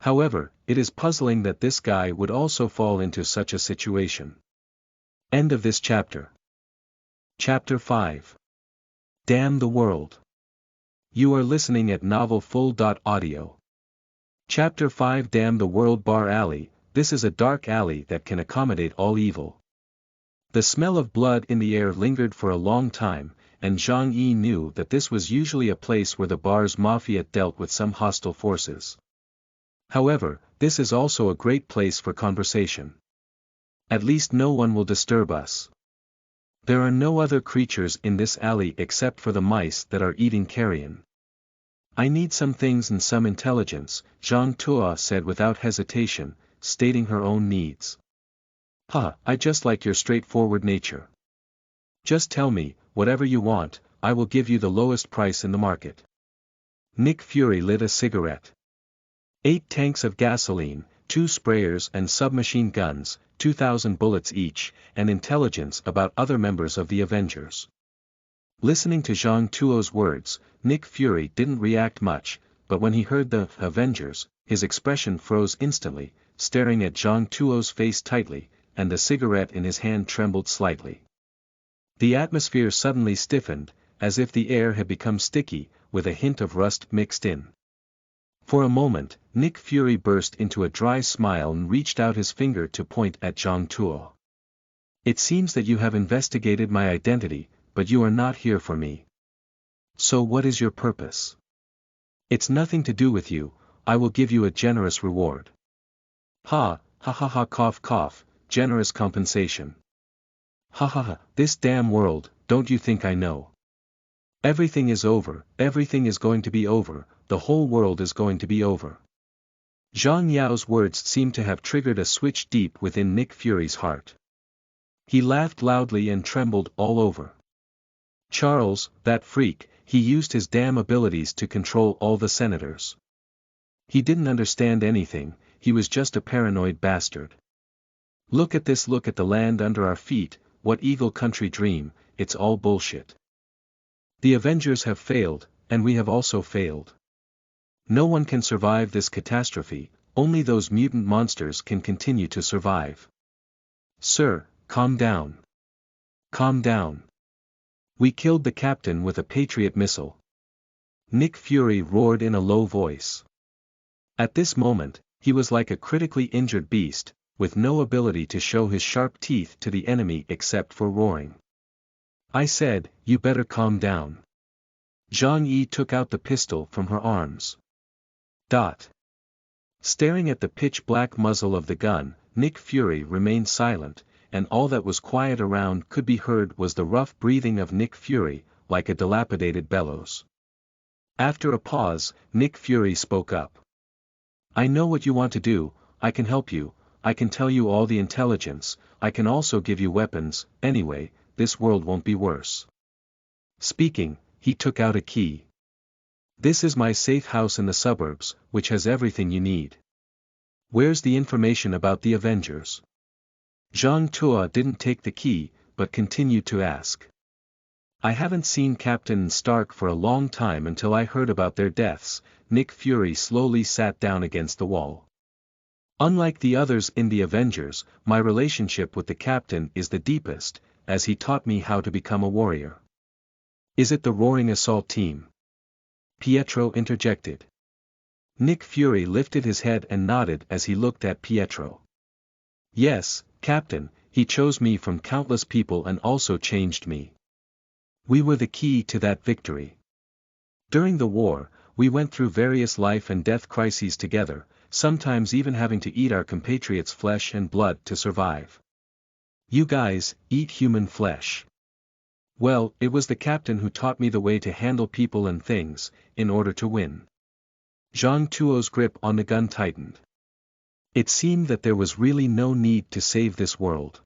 However, it is puzzling that this guy would also fall into such a situation. End of this chapter. Chapter 5. Damn the World. You are listening at novelfull.audio. Chapter 5. Damn the World. Bar alley. This is a dark alley that can accommodate all evil. The smell of blood in the air lingered for a long time, and Zhang Yi knew that this was usually a place where the bar's mafia dealt with some hostile forces. However, this is also a great place for conversation. At least no one will disturb us. There are no other creatures in this alley except for the mice that are eating carrion. I need some things and some intelligence, Zhang Tuo said without hesitation, stating her own needs. I just like your straightforward nature. Just tell me, whatever you want, I will give you the lowest price in the market. Nick Fury lit a cigarette. 8 tanks of gasoline, 2 sprayers and submachine guns, 2,000 bullets each, and intelligence about other members of the Avengers. Listening to Zhang Tuo's words, Nick Fury didn't react much, but when he heard the Avengers, his expression froze instantly, staring at Zhang Tuo's face tightly, and the cigarette in his hand trembled slightly. The atmosphere suddenly stiffened, as if the air had become sticky, with a hint of rust mixed in. For a moment, Nick Fury burst into a dry smile and reached out his finger to point at Zhang Tuo. It seems that you have investigated my identity, but you are not here for me. So what is your purpose? It's nothing to do with you, I will give you a generous reward. Ha, cough cough, generous compensation. This damn world, don't you think I know? Everything is over, everything is going to be over, the whole world is going to be over. Zhang Yao's words seemed to have triggered a switch deep within Nick Fury's heart. He laughed loudly and trembled all over. Charles, that freak, he used his damn abilities to control all the senators. He didn't understand anything, he was just a paranoid bastard. Look at this, look at the land under our feet, what evil country dream, it's all bullshit. The Avengers have failed, and we have also failed. No one can survive this catastrophe, only those mutant monsters can continue to survive. Sir, calm down. Calm down. We killed the captain with a Patriot missile. Nick Fury roared in a low voice. At this moment, he was like a critically injured beast, with no ability to show his sharp teeth to the enemy except for roaring. I said, you better calm down. Zhang Yi took out the pistol from her arms. Staring at the pitch-black muzzle of the gun, Nick Fury remained silent, and all that was quiet around could be heard was the rough breathing of Nick Fury, like a dilapidated bellows. After a pause, Nick Fury spoke up. I know what you want to do, I can help you, I can tell you all the intelligence, I can also give you weapons, anyway, this world won't be worse. Speaking, he took out a key. This is my safe house in the suburbs, which has everything you need. Where's the information about the Avengers? Zhang Tuo didn't take the key, but continued to ask. I haven't seen Captain and Stark for a long time until I heard about their deaths. Nick Fury slowly sat down against the wall. Unlike the others in the Avengers, my relationship with the Captain is the deepest, as he taught me how to become a warrior. Is it the Roaring Assault Team? Pietro interjected. Nick Fury lifted his head and nodded as he looked at Pietro. Yes, Captain, he chose me from countless people and also changed me. We were the key to that victory. During the war, we went through various life and death crises together, sometimes even having to eat our compatriots' flesh and blood to survive. You guys, eat human flesh. Well, it was the Captain who taught me the way to handle people and things, in order to win. Zhang Tuo's grip on the gun tightened. It seemed that there was really no need to save this world.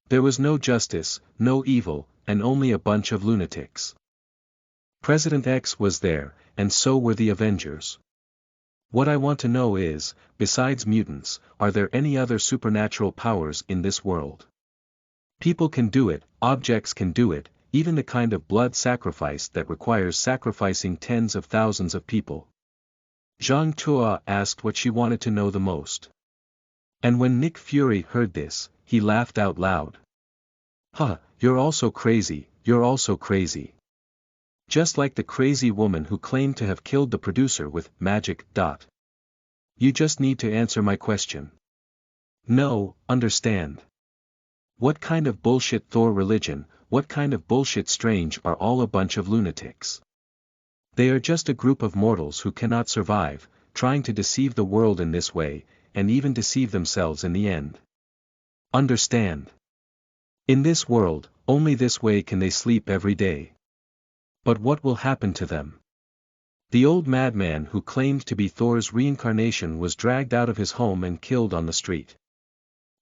There was no justice, no evil, and only a bunch of lunatics. President X was there, and so were the Avengers. What I want to know is, besides mutants, are there any other supernatural powers in this world? People can do it, objects can do it, even the kind of blood sacrifice that requires sacrificing tens of thousands of people. Zhang Tuo asked what she wanted to know the most. And when Nick Fury heard this, he laughed out loud. You're also crazy, you're also crazy. Just like the crazy woman who claimed to have killed the producer with magic. You just need to answer my question. No, understand. What kind of bullshit Thor religion, what kind of bullshit Strange are all a bunch of lunatics? They are just a group of mortals who cannot survive, trying to deceive the world in this way, and even deceive themselves in the end. Understand? In this world, only this way can they sleep every day. But what will happen to them? The old madman who claimed to be Thor's reincarnation was dragged out of his home and killed on the street.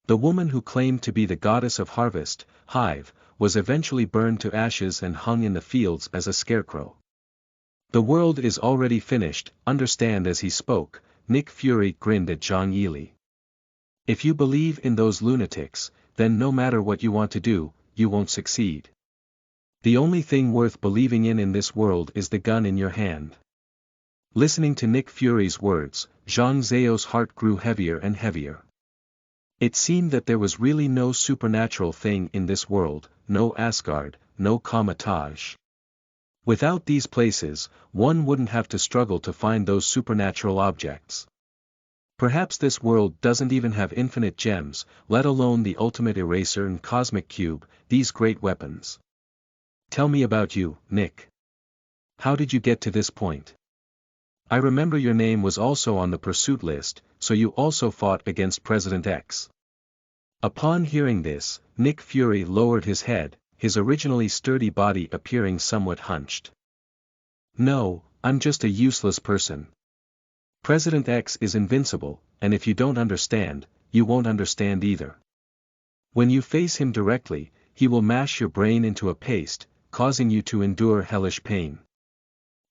The woman who claimed to be the goddess of harvest, Hive, was eventually burned to ashes and hung in the fields as a scarecrow. The world is already finished, understand. As he spoke, Nick Fury grinned at Zhang Yili. If you believe in those lunatics, then no matter what you want to do, you won't succeed. The only thing worth believing in this world is the gun in your hand. Listening to Nick Fury's words, Zhang Zhao's heart grew heavier and heavier. It seemed that there was really no supernatural thing in this world, no Asgard, no Kamatage. Without these places, one wouldn't have to struggle to find those supernatural objects. Perhaps this world doesn't even have infinite gems, let alone the ultimate eraser and cosmic cube, these great weapons. Tell me about you, Nick. How did you get to this point? I remember your name was also on the pursuit list, so you also fought against President X. Upon hearing this, Nick Fury lowered his head, his originally sturdy body appearing somewhat hunched. No, I'm just a useless person. President X is invincible, and if you don't understand, you won't understand either. When you face him directly, he will mash your brain into a paste, causing you to endure hellish pain.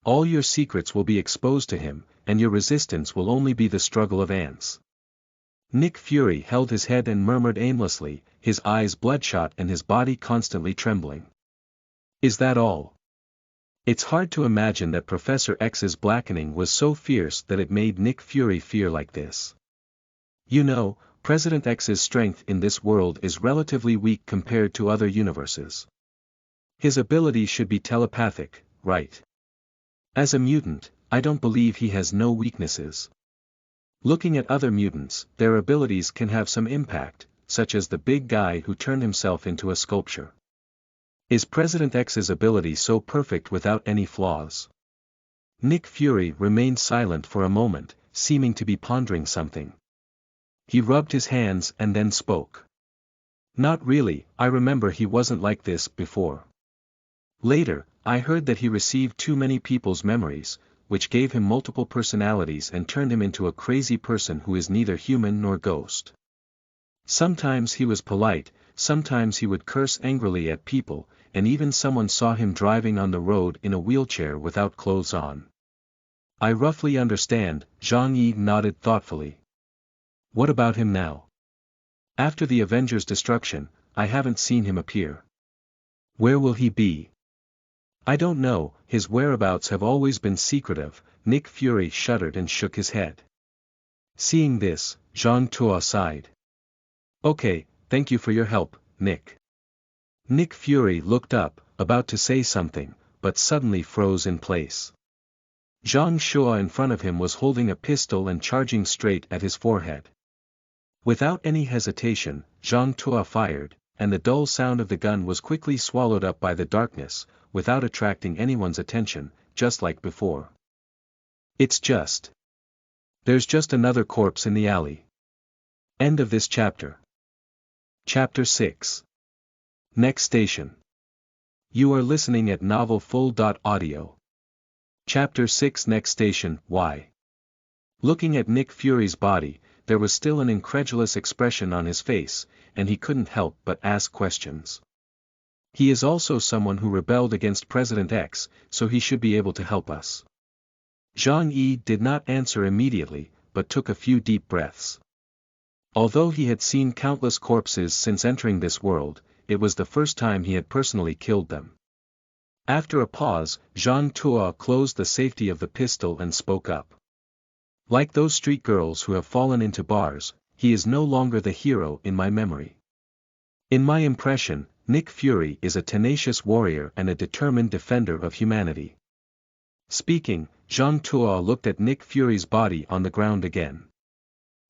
All your secrets will be exposed to him, and your resistance will only be the struggle of ants. Nick Fury held his head and murmured aimlessly, his eyes bloodshot and his body constantly trembling. Is that all? It's hard to imagine that Professor X's blackening was so fierce that it made Nick Fury fear like this. You know, President X's strength in this world is relatively weak compared to other universes. His ability should be telepathic, right? As a mutant, I don't believe he has no weaknesses. Looking at other mutants, their abilities can have some impact, such as the big guy who turned himself into a sculpture. Is President X's ability so perfect without any flaws? Nick Fury remained silent for a moment, seeming to be pondering something. He rubbed his hands and then spoke. Not really, I remember he wasn't like this before. Later, I heard that he received too many people's memories, which gave him multiple personalities and turned him into a crazy person who is neither human nor ghost. Sometimes he was polite, sometimes he would curse angrily at people, and even someone saw him driving on the road in a wheelchair without clothes on. I roughly understand, Zhang Yi nodded thoughtfully. What about him now? After the Avengers' destruction, I haven't seen him appear. Where will he be? I don't know, his whereabouts have always been secretive. Nick Fury shuddered and shook his head. Seeing this, Zhang Tuo sighed. Okay, thank you for your help, Nick. Nick Fury looked up, about to say something, but suddenly froze in place. Zhang Tuo in front of him was holding a pistol and charging straight at his forehead. Without any hesitation, Zhang Tuo fired, and the dull sound of the gun was quickly swallowed up by the darkness, without attracting anyone's attention, just like before. There's just another corpse in the alley. End of this chapter. Chapter 6. Next station. You are listening at novelfull.audio. Chapter 6. Next station. Why? Looking at Nick Fury's body, there was still an incredulous expression on his face, and he couldn't help but ask questions. He is also someone who rebelled against President X, so he should be able to help us. Zhang Yi did not answer immediately, but took a few deep breaths. Although he had seen countless corpses since entering this world, it was the first time he had personally killed them. After a pause, Zhang Tuo closed the safety of the pistol and spoke up. Like those street girls who have fallen into bars, he is no longer the hero in my memory. In my impression, Nick Fury is a tenacious warrior and a determined defender of humanity. Speaking, Zhang Tuo looked at Nick Fury's body on the ground again.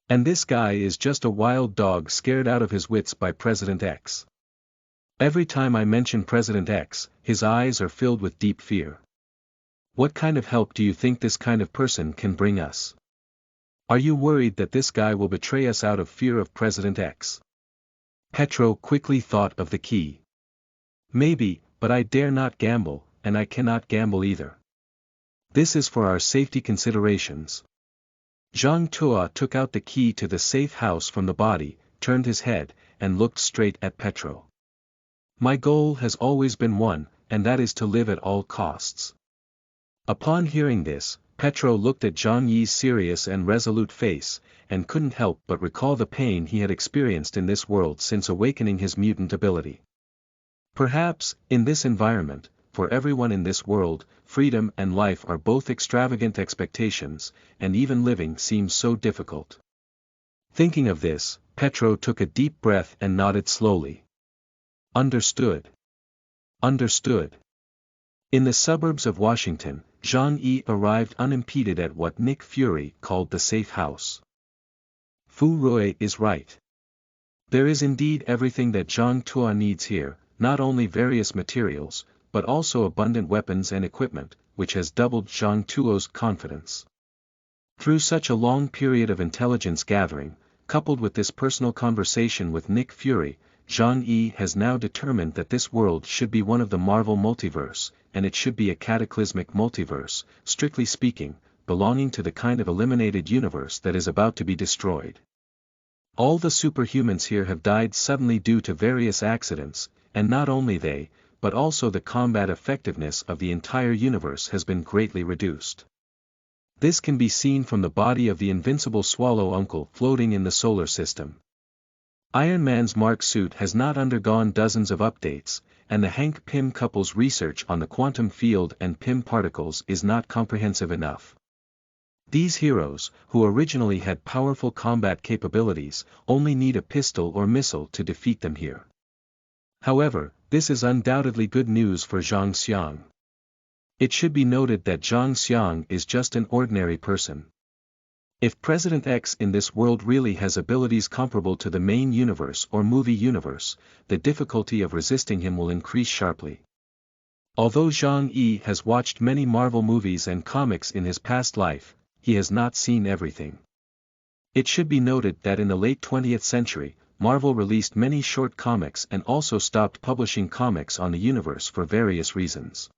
And this guy is just a wild dog scared out of his wits by President X. Every time I mention President X, his eyes are filled with deep fear. What kind of help do you think this kind of person can bring us? Are you worried that this guy will betray us out of fear of President X? Petro quickly thought of the key. Maybe, but I dare not gamble, and I cannot gamble either. This is for our safety considerations. Zhang Tuo took out the key to the safe house from the body, turned his head, and looked straight at Petro. My goal has always been one, and that is to live at all costs. Upon hearing this, Petro looked at Zhang Yi's serious and resolute face, and couldn't help but recall the pain he had experienced in this world since awakening his mutant ability. Perhaps, in this environment, for everyone in this world, freedom and life are both extravagant expectations, and even living seems so difficult. Thinking of this, Petro took a deep breath and nodded slowly. Understood. Understood. In the suburbs of Washington, Zhang Yi arrived unimpeded at what Nick Fury called the safe house. Fu Rui is right. There is indeed everything that Zhang Tuo needs here, not only various materials, but also abundant weapons and equipment, which has doubled Zhang Tuo's confidence. Through such a long period of intelligence gathering, coupled with this personal conversation with Nick Fury, Zhang Yi has now determined that this world should be one of the Marvel Multiverse, and it should be a cataclysmic multiverse, strictly speaking, belonging to the kind of eliminated universe that is about to be destroyed. All the superhumans here have died suddenly due to various accidents, and not only they, but also the combat effectiveness of the entire universe has been greatly reduced. This can be seen from the body of the invincible Swallow Uncle floating in the solar system. Iron Man's Mark suit has not undergone dozens of updates, and the Hank Pym couple's research on the quantum field and Pym particles is not comprehensive enough. These heroes, who originally had powerful combat capabilities, only need a pistol or missile to defeat them here. However, this is undoubtedly good news for Zhang Xiang. It should be noted that Zhang Xiang is just an ordinary person. If President X in this world really has abilities comparable to the main universe or movie universe, the difficulty of resisting him will increase sharply. Although Zhang Yi has watched many Marvel movies and comics in his past life, he has not seen everything. It should be noted that in the late 20th century, Marvel released many short comics and also stopped publishing comics on the universe for various reasons.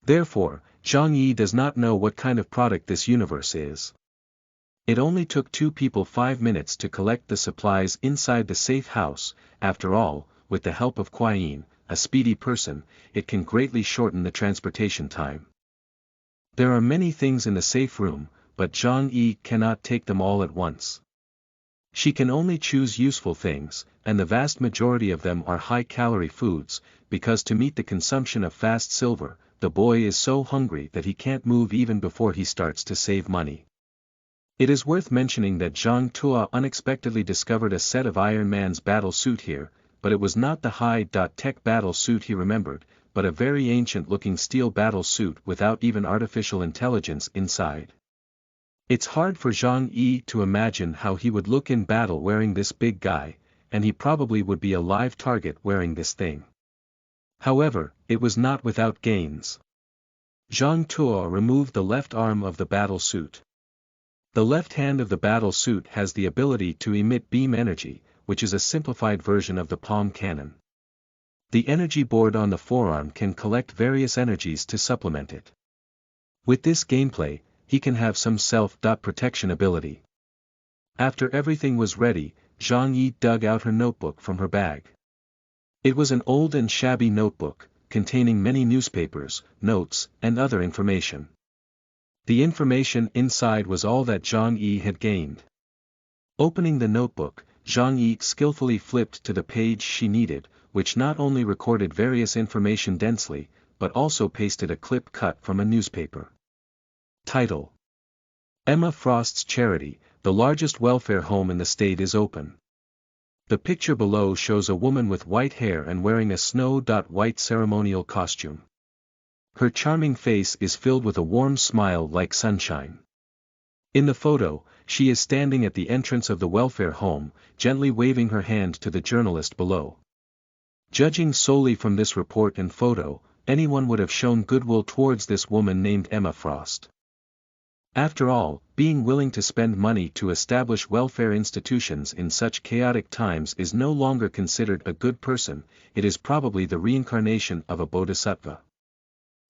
Therefore, Zhang Yi does not know what kind of product this universe is. It only took 2 people 5 minutes to collect the supplies inside the safe house. After all, with the help of Kuai Yin, a speedy person, it can greatly shorten the transportation time. There are many things in the safe room, but Zhang Yi cannot take them all at once. She can only choose useful things, and the vast majority of them are high-calorie foods, because to meet the consumption of fast silver, the boy is so hungry that he can't move even before he starts to save money. It is worth mentioning that Zhang Tuo unexpectedly discovered a set of Iron Man's battle suit here, but it was not the high-tech battle suit he remembered, but a very ancient-looking steel battle suit without even artificial intelligence inside. It's hard for Zhang Yi to imagine how he would look in battle wearing this big guy, and he probably would be a live target wearing this thing. However, it was not without gains. Zhang Tuo removed the left arm of the battle suit. The left hand of the battle suit has the ability to emit beam energy, which is a simplified version of the palm cannon. The energy board on the forearm can collect various energies to supplement it. With this gameplay, he can have some self-protection ability. After everything was ready, Zhang Yi dug out her notebook from her bag. It was an old and shabby notebook, containing many newspapers, notes, and other information. The information inside was all that Zhang Yi had gained. Opening the notebook, Zhang Yi skillfully flipped to the page she needed, which not only recorded various information densely, but also pasted a clip cut from a newspaper. Title: Emma Frost's Charity, the largest welfare home in the state is open. The picture below shows a woman with white hair and wearing a snow-white ceremonial costume. Her charming face is filled with a warm smile like sunshine. In the photo, she is standing at the entrance of the welfare home, gently waving her hand to the journalist below. Judging solely from this report and photo, anyone would have shown goodwill towards this woman named Emma Frost. After all, being willing to spend money to establish welfare institutions in such chaotic times is no longer considered a good person, it is probably the reincarnation of a bodhisattva.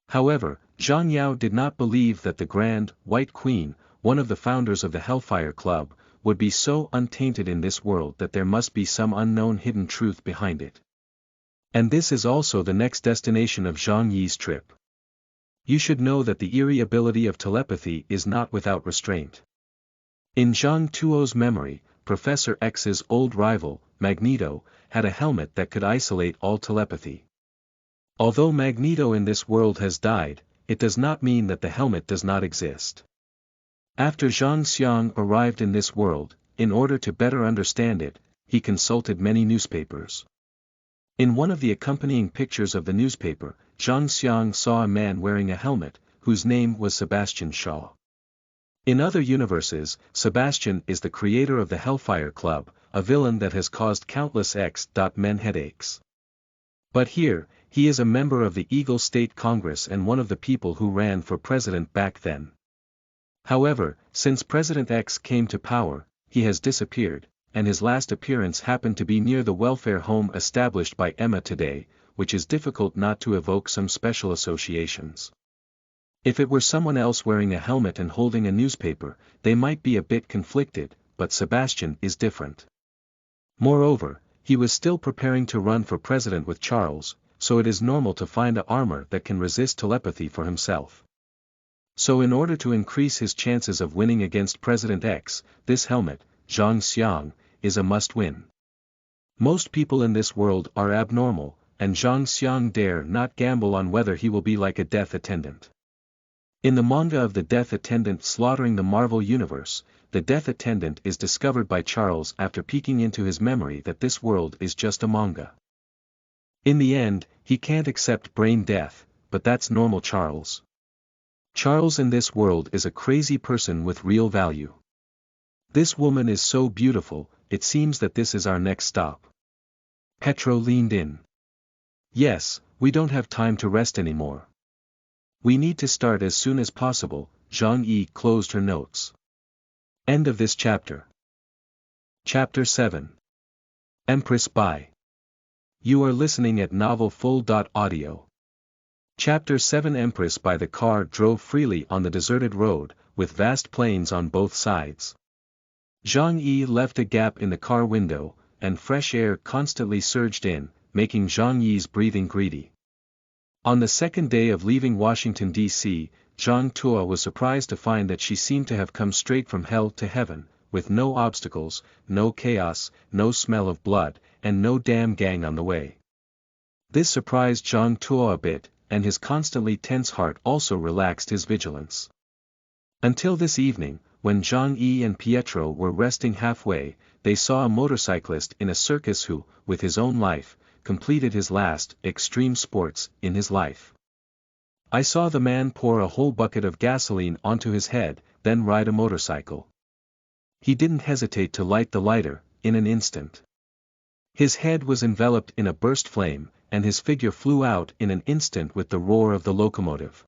However, Zhang Yao did not believe that the Grand, White Queen, one of the founders of the Hellfire Club, would be so untainted in this world that there must be some unknown hidden truth behind it. And this is also the next destination of Zhang Yi's trip. You should know that the eerie ability of telepathy is not without restraint. In Zhang Tuo's memory, Professor X's old rival, Magneto, had a helmet that could isolate all telepathy. Although Magneto in this world has died, it does not mean that the helmet does not exist. After Zhang Xiang arrived in this world, in order to better understand it, he consulted many newspapers. In one of the accompanying pictures of the newspaper, Zhang Xiang saw a man wearing a helmet, whose name was Sebastian Shaw. In other universes, Sebastian is the creator of the Hellfire Club, a villain that has caused countless X-men headaches. But here, he is a member of the Eagle State Congress and one of the people who ran for president back then. However, since President X came to power, he has disappeared, and his last appearance happened to be near the welfare home established by Emma today, which is difficult not to evoke some special associations. If it were someone else wearing a helmet and holding a newspaper, they might be a bit conflicted, but Sebastian is different. Moreover, he was still preparing to run for president with Charles, so it is normal to find a armor that can resist telepathy for himself. So in order to increase his chances of winning against President X, this helmet, Zhang Xiang, is a must-win. Most people in this world are abnormal, and Zhang Xiang dare not gamble on whether he will be like a death attendant. In the manga of the Death Attendant slaughtering the Marvel Universe, the Death Attendant is discovered by Charles after peeking into his memory that this world is just a manga. In the end, he can't accept brain death, but that's normal Charles. Charles in this world is a crazy person with real value. This woman is so beautiful, it seems that this is our next stop. Petro leaned in. Yes, we don't have time to rest anymore. We need to start as soon as possible. Zhang Yi closed her notes. End of this chapter. Chapter 7. Empress Bai. You are listening at novelfull.audio. Chapter 7. Empress Bai. The car drove freely on the deserted road, with vast plains on both sides. Zhang Yi left a gap in the car window, and fresh air constantly surged in, making Zhang Yi's breathing greedy. On the second day of leaving Washington, D.C., Zhang Tuo was surprised to find that she seemed to have come straight from hell to heaven, with no obstacles, no chaos, no smell of blood, and no damn gang on the way. This surprised Zhang Tuo a bit, and his constantly tense heart also relaxed his vigilance. Until this evening, when Zhang Yi and Pietro were resting halfway, they saw a motorcyclist in a circus who, with his own life, completed his last extreme sports in his life. I saw the man pour a whole bucket of gasoline onto his head, then ride a motorcycle. He didn't hesitate to light the lighter, in an instant. His head was enveloped in a burst flame, and his figure flew out in an instant with the roar of the locomotive.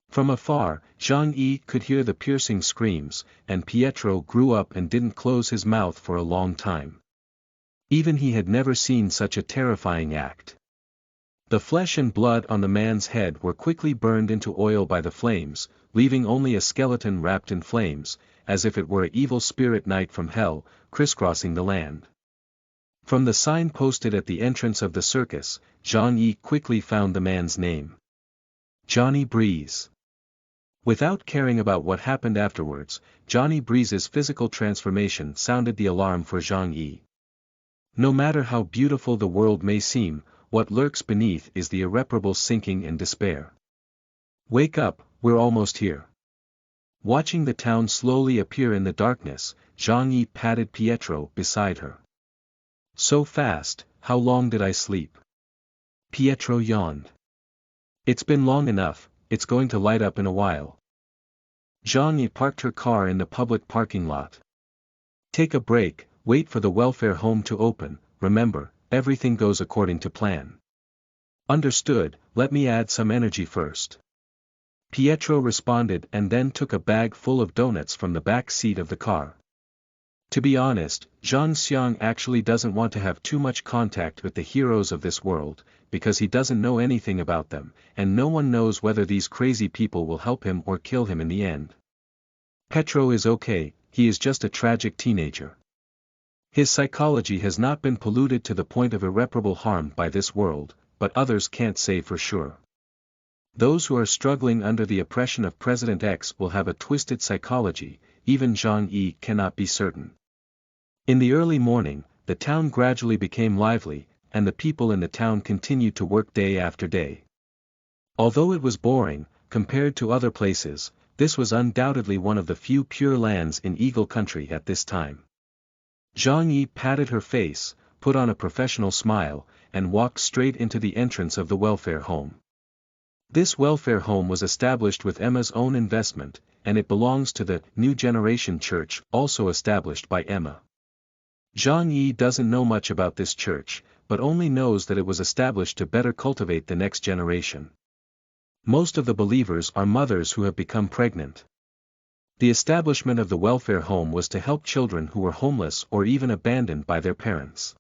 From afar, Zhang Yi could hear the piercing screams, and Pietro grew up and didn't close his mouth for a long time. Even he had never seen such a terrifying act. The flesh and blood on the man's head were quickly burned into oil by the flames, leaving only a skeleton wrapped in flames, as if it were an evil spirit knight from hell, crisscrossing the land. From the sign posted at the entrance of the circus, Zhang Yi quickly found the man's name. Johnny Breeze. Without caring about what happened afterwards, Johnny Breeze's physical transformation sounded the alarm for Zhang Yi. No matter how beautiful the world may seem, what lurks beneath is the irreparable sinking and despair. Wake up, we're almost here. Watching the town slowly appear in the darkness, Zhang Yi patted Pietro beside her. So fast, how long did I sleep? Pietro yawned. It's been long enough, it's going to light up in a while. Zhang Yi parked her car in the public parking lot. Take a break, wait for the welfare home to open, remember, everything goes according to plan. Understood, let me add some energy first. Pietro responded and then took a bag full of donuts from the back seat of the car. To be honest, Zhang Xiang actually doesn't want to have too much contact with the heroes of this world, because he doesn't know anything about them, and no one knows whether these crazy people will help him or kill him in the end. Pietro is okay, he is just a tragic teenager. His psychology has not been polluted to the point of irreparable harm by this world, but others can't say for sure. Those who are struggling under the oppression of President X will have a twisted psychology, even Zhang Yi cannot be certain. In the early morning, the town gradually became lively, and the people in the town continued to work day after day. Although it was boring, compared to other places, this was undoubtedly one of the few pure lands in Eagle Country at this time. Zhang Yi patted her face, put on a professional smile, and walked straight into the entrance of the welfare home. This welfare home was established with Emma's own investment, and it belongs to the New Generation Church, also established by Emma. Zhang Yi doesn't know much about this church, but only knows that it was established to better cultivate the next generation. Most of the believers are mothers who have become pregnant. The establishment of the welfare home was to help children who were homeless or even abandoned by their parents.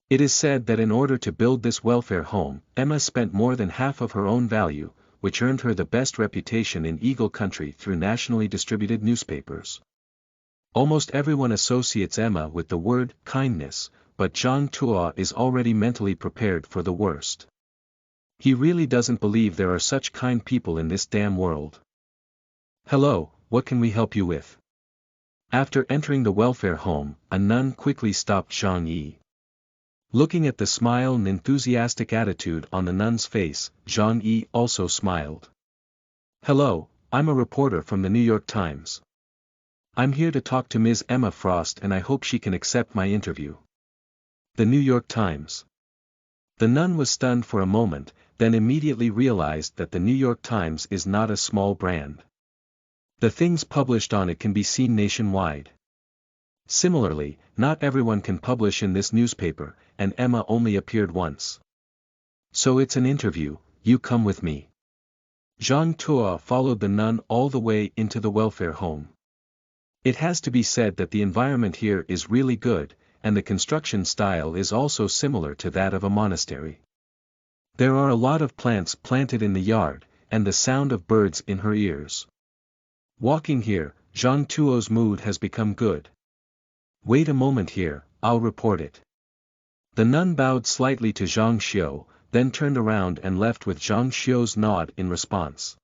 It is said that in order to build this welfare home, Emma spent more than half of her own value, which earned her the best reputation in Eagle Country through nationally distributed newspapers. Almost everyone associates Emma with the word kindness, but Zhang Tuo is already mentally prepared for the worst. He really doesn't believe there are such kind people in this damn world. Hello, what can we help you with? After entering the welfare home, a nun quickly stopped Zhang Yi. Looking at the smile and enthusiastic attitude on the nun's face, Zhang Yi also smiled. Hello, I'm a reporter from the New York Times. I'm here to talk to Ms. Emma Frost and I hope she can accept my interview. The New York Times. The nun was stunned for a moment, then immediately realized that the New York Times is not a small brand. The things published on it can be seen nationwide. Similarly, not everyone can publish in this newspaper, and Emma only appeared once. So it's an interview, you come with me. Zhang Tuo followed the nun all the way into the welfare home. It has to be said that the environment here is really good, and the construction style is also similar to that of a monastery. There are a lot of plants planted in the yard, and the sound of birds in her ears. Walking here, Zhang Tuo's mood has become good. Wait a moment here, I'll report it. The nun bowed slightly to Zhang Xiu, then turned around and left with Zhang Xiu's nod in response.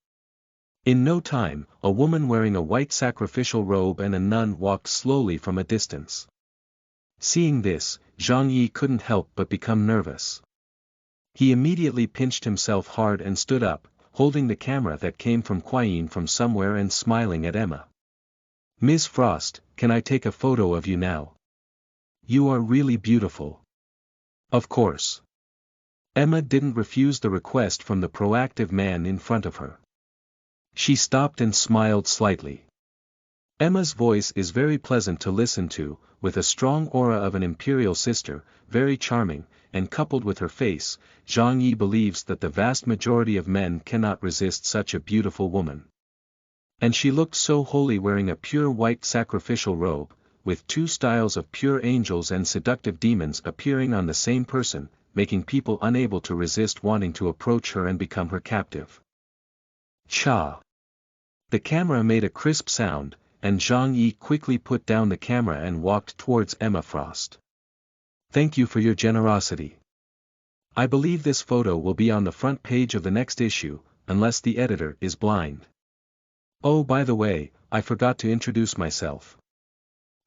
In no time, a woman wearing a white sacrificial robe and a nun walked slowly from a distance. Seeing this, Zhang Yi couldn't help but become nervous. He immediately pinched himself hard and stood up, holding the camera that came from Qian from somewhere and smiling at Emma. Ms. Frost, can I take a photo of you now? You are really beautiful. Of course. Emma didn't refuse the request from the proactive man in front of her. She stopped and smiled slightly. Emma's voice is very pleasant to listen to, with a strong aura of an imperial sister, very charming, and coupled with her face, Zhang Yi believes that the vast majority of men cannot resist such a beautiful woman. And she looked so holy wearing a pure white sacrificial robe, with two styles of pure angels and seductive demons appearing on the same person, making people unable to resist wanting to approach her and become her captive. Cha! The camera made a crisp sound, and Zhang Yi quickly put down the camera and walked towards Emma Frost. Thank you for your generosity. I believe this photo will be on the front page of the next issue, unless the editor is blind. Oh, by the way, I forgot to introduce myself.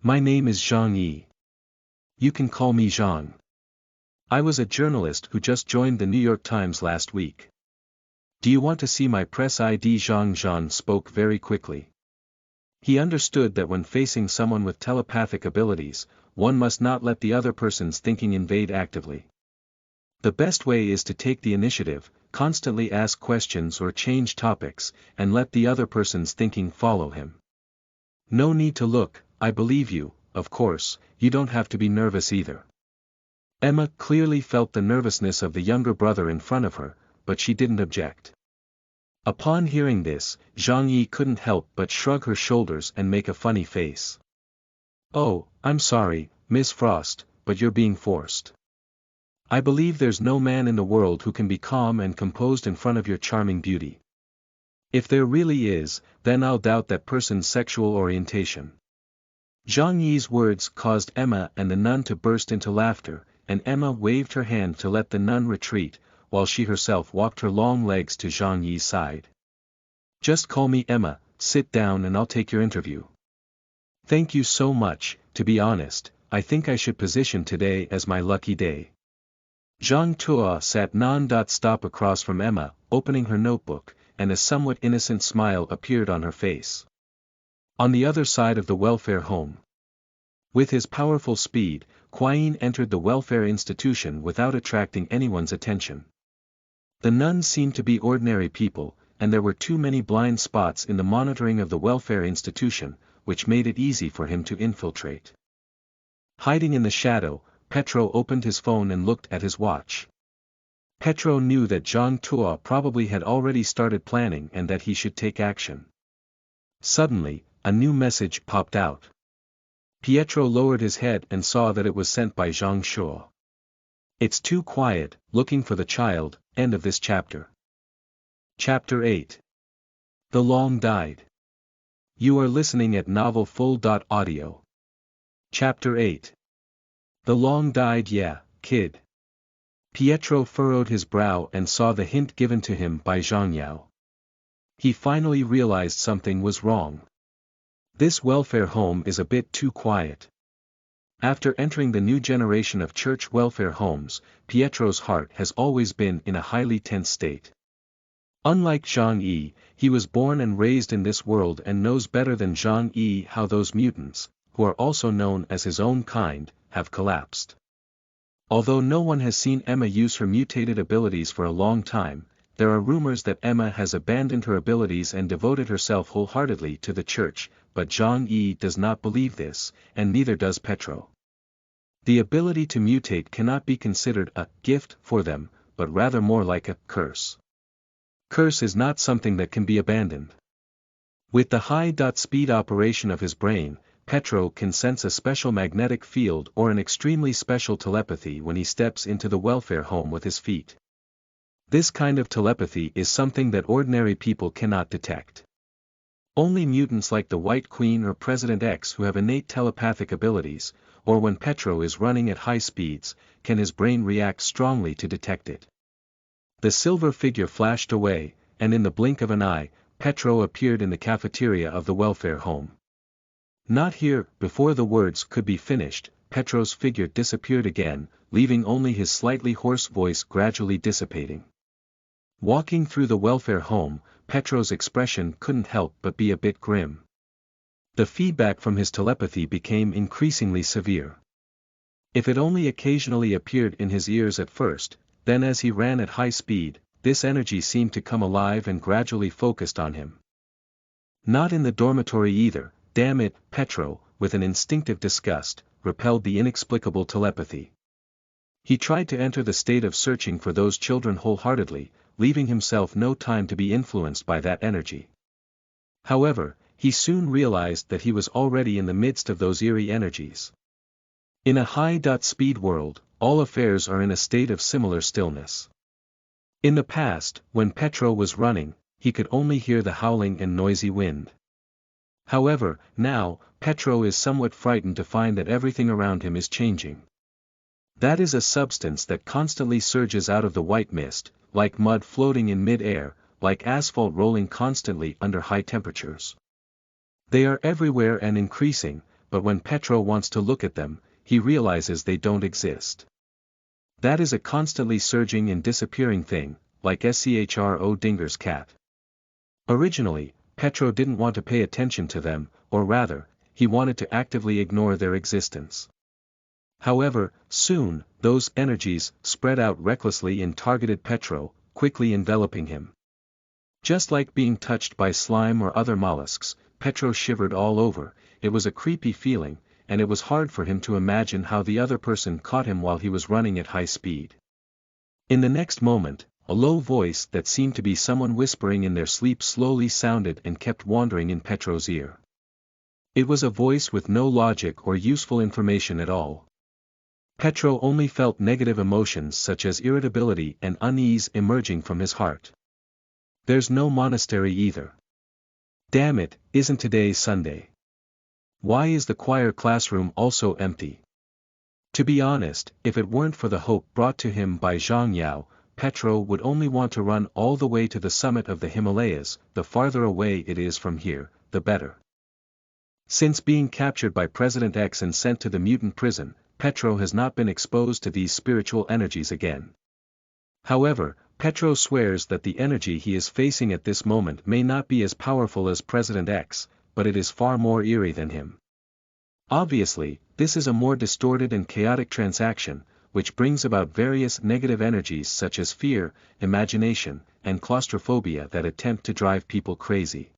My name is Zhang Yi. You can call me Zhang. I was a journalist who just joined the New York Times last week. Do you want to see my press ID? Zhang spoke very quickly. He understood that when facing someone with telepathic abilities, one must not let the other person's thinking invade actively. The best way is to take the initiative, constantly ask questions or change topics, and let the other person's thinking follow him. No need to look, I believe you, of course, you don't have to be nervous either. Emma clearly felt the nervousness of the younger brother in front of her, but she didn't object. Upon hearing this, Zhang Yi couldn't help but shrug her shoulders and make a funny face. "Oh, I'm sorry, Miss Frost, but you're being forced. I believe there's no man in the world who can be calm and composed in front of your charming beauty. If there really is, then I'll doubt that person's sexual orientation." Zhang Yi's words caused Emma and the nun to burst into laughter, and Emma waved her hand to let the nun retreat, while she herself walked her long legs to Zhang Yi's side. "Just call me Emma, sit down and I'll take your interview." "Thank you so much. To be honest, I think I should position today as my lucky day." Zhang Tuo sat non-stop across from Emma, opening her notebook, and a somewhat innocent smile appeared on her face. On the other side of the welfare home. With his powerful speed, Qian entered the welfare institution without attracting anyone's attention. The nuns seemed to be ordinary people, and there were too many blind spots in the monitoring of the welfare institution, which made it easy for him to infiltrate. Hiding in the shadow, Petro opened his phone and looked at his watch. Petro knew that Zhang Tuo probably had already started planning and that he should take action. Suddenly, a new message popped out. Pietro lowered his head and saw that it was sent by Zhang Tuo. "It's too quiet, looking for the child." End of this chapter. Chapter 8. The Long Died. You are listening at novelfull.audio. Chapter 8. The Long Died. Yeah, kid. Pietro furrowed his brow and saw the hint given to him by Zhang Yao. He finally realized something was wrong. This welfare home is a bit too quiet. After entering the new generation of church welfare homes, Pietro's heart has always been in a highly tense state. Unlike Zhang Yi, he was born and raised in this world and knows better than Zhang Yi how those mutants, who are also known as his own kind, have collapsed. Although no one has seen Emma use her mutated abilities for a long time, there are rumors that Emma has abandoned her abilities and devoted herself wholeheartedly to the church, but Zhang Yi does not believe this, and neither does Petro. The ability to mutate cannot be considered a gift for them, but rather more like a curse. Curse is not something that can be abandoned. With the high-speed operation of his brain, Petro can sense a special magnetic field or an extremely special telepathy when he steps into the welfare home with his feet. This kind of telepathy is something that ordinary people cannot detect. Only mutants like the White Queen or President X who have innate telepathic abilities, or when Petro is running at high speeds, can his brain react strongly to detect it. The silver figure flashed away, and in the blink of an eye, Petro appeared in the cafeteria of the welfare home. "Not here." Before the words could be finished, Petro's figure disappeared again, leaving only his slightly hoarse voice gradually dissipating. Walking through the welfare home, Petro's expression couldn't help but be a bit grim. The feedback from his telepathy became increasingly severe. If it only occasionally appeared in his ears at first, then as he ran at high speed, this energy seemed to come alive and gradually focused on him. Not in the dormitory either. Damn it, Petro, with an instinctive disgust, repelled the inexplicable telepathy. He tried to enter the state of searching for those children wholeheartedly, leaving himself no time to be influenced by that energy. However, he soon realized that he was already in the midst of those eerie energies. In a high-speed world, all affairs are in a state of similar stillness. In the past, when Petro was running, he could only hear the howling and noisy wind. However, now, Petro is somewhat frightened to find that everything around him is changing. That is a substance that constantly surges out of the white mist, like mud floating in mid-air, like asphalt rolling constantly under high temperatures. They are everywhere and increasing, but when Petro wants to look at them, he realizes they don't exist. That is a constantly surging and disappearing thing, like Schrodinger's cat. Originally, Petro didn't want to pay attention to them, or rather, he wanted to actively ignore their existence. However, soon, those energies spread out recklessly and targeted Petro, quickly enveloping him. Just like being touched by slime or other mollusks, Petro shivered all over. It was a creepy feeling, and it was hard for him to imagine how the other person caught him while he was running at high speed. In the next moment, a low voice that seemed to be someone whispering in their sleep slowly sounded and kept wandering in Petro's ear. It was a voice with no logic or useful information at all. Petro only felt negative emotions such as irritability and unease emerging from his heart. There's no monastery either. Damn it, isn't today Sunday? Why is the choir classroom also empty? To be honest, if it weren't for the hope brought to him by Zhang Yao, Petro would only want to run all the way to the summit of the Himalayas. The farther away it is from here, the better. Since being captured by President X and sent to the mutant prison, Petro has not been exposed to these spiritual energies again. However, Petro swears that the energy he is facing at this moment may not be as powerful as President X, but it is far more eerie than him. Obviously, this is a more distorted and chaotic transaction, which brings about various negative energies such as fear, imagination, and claustrophobia that attempt to drive people crazy.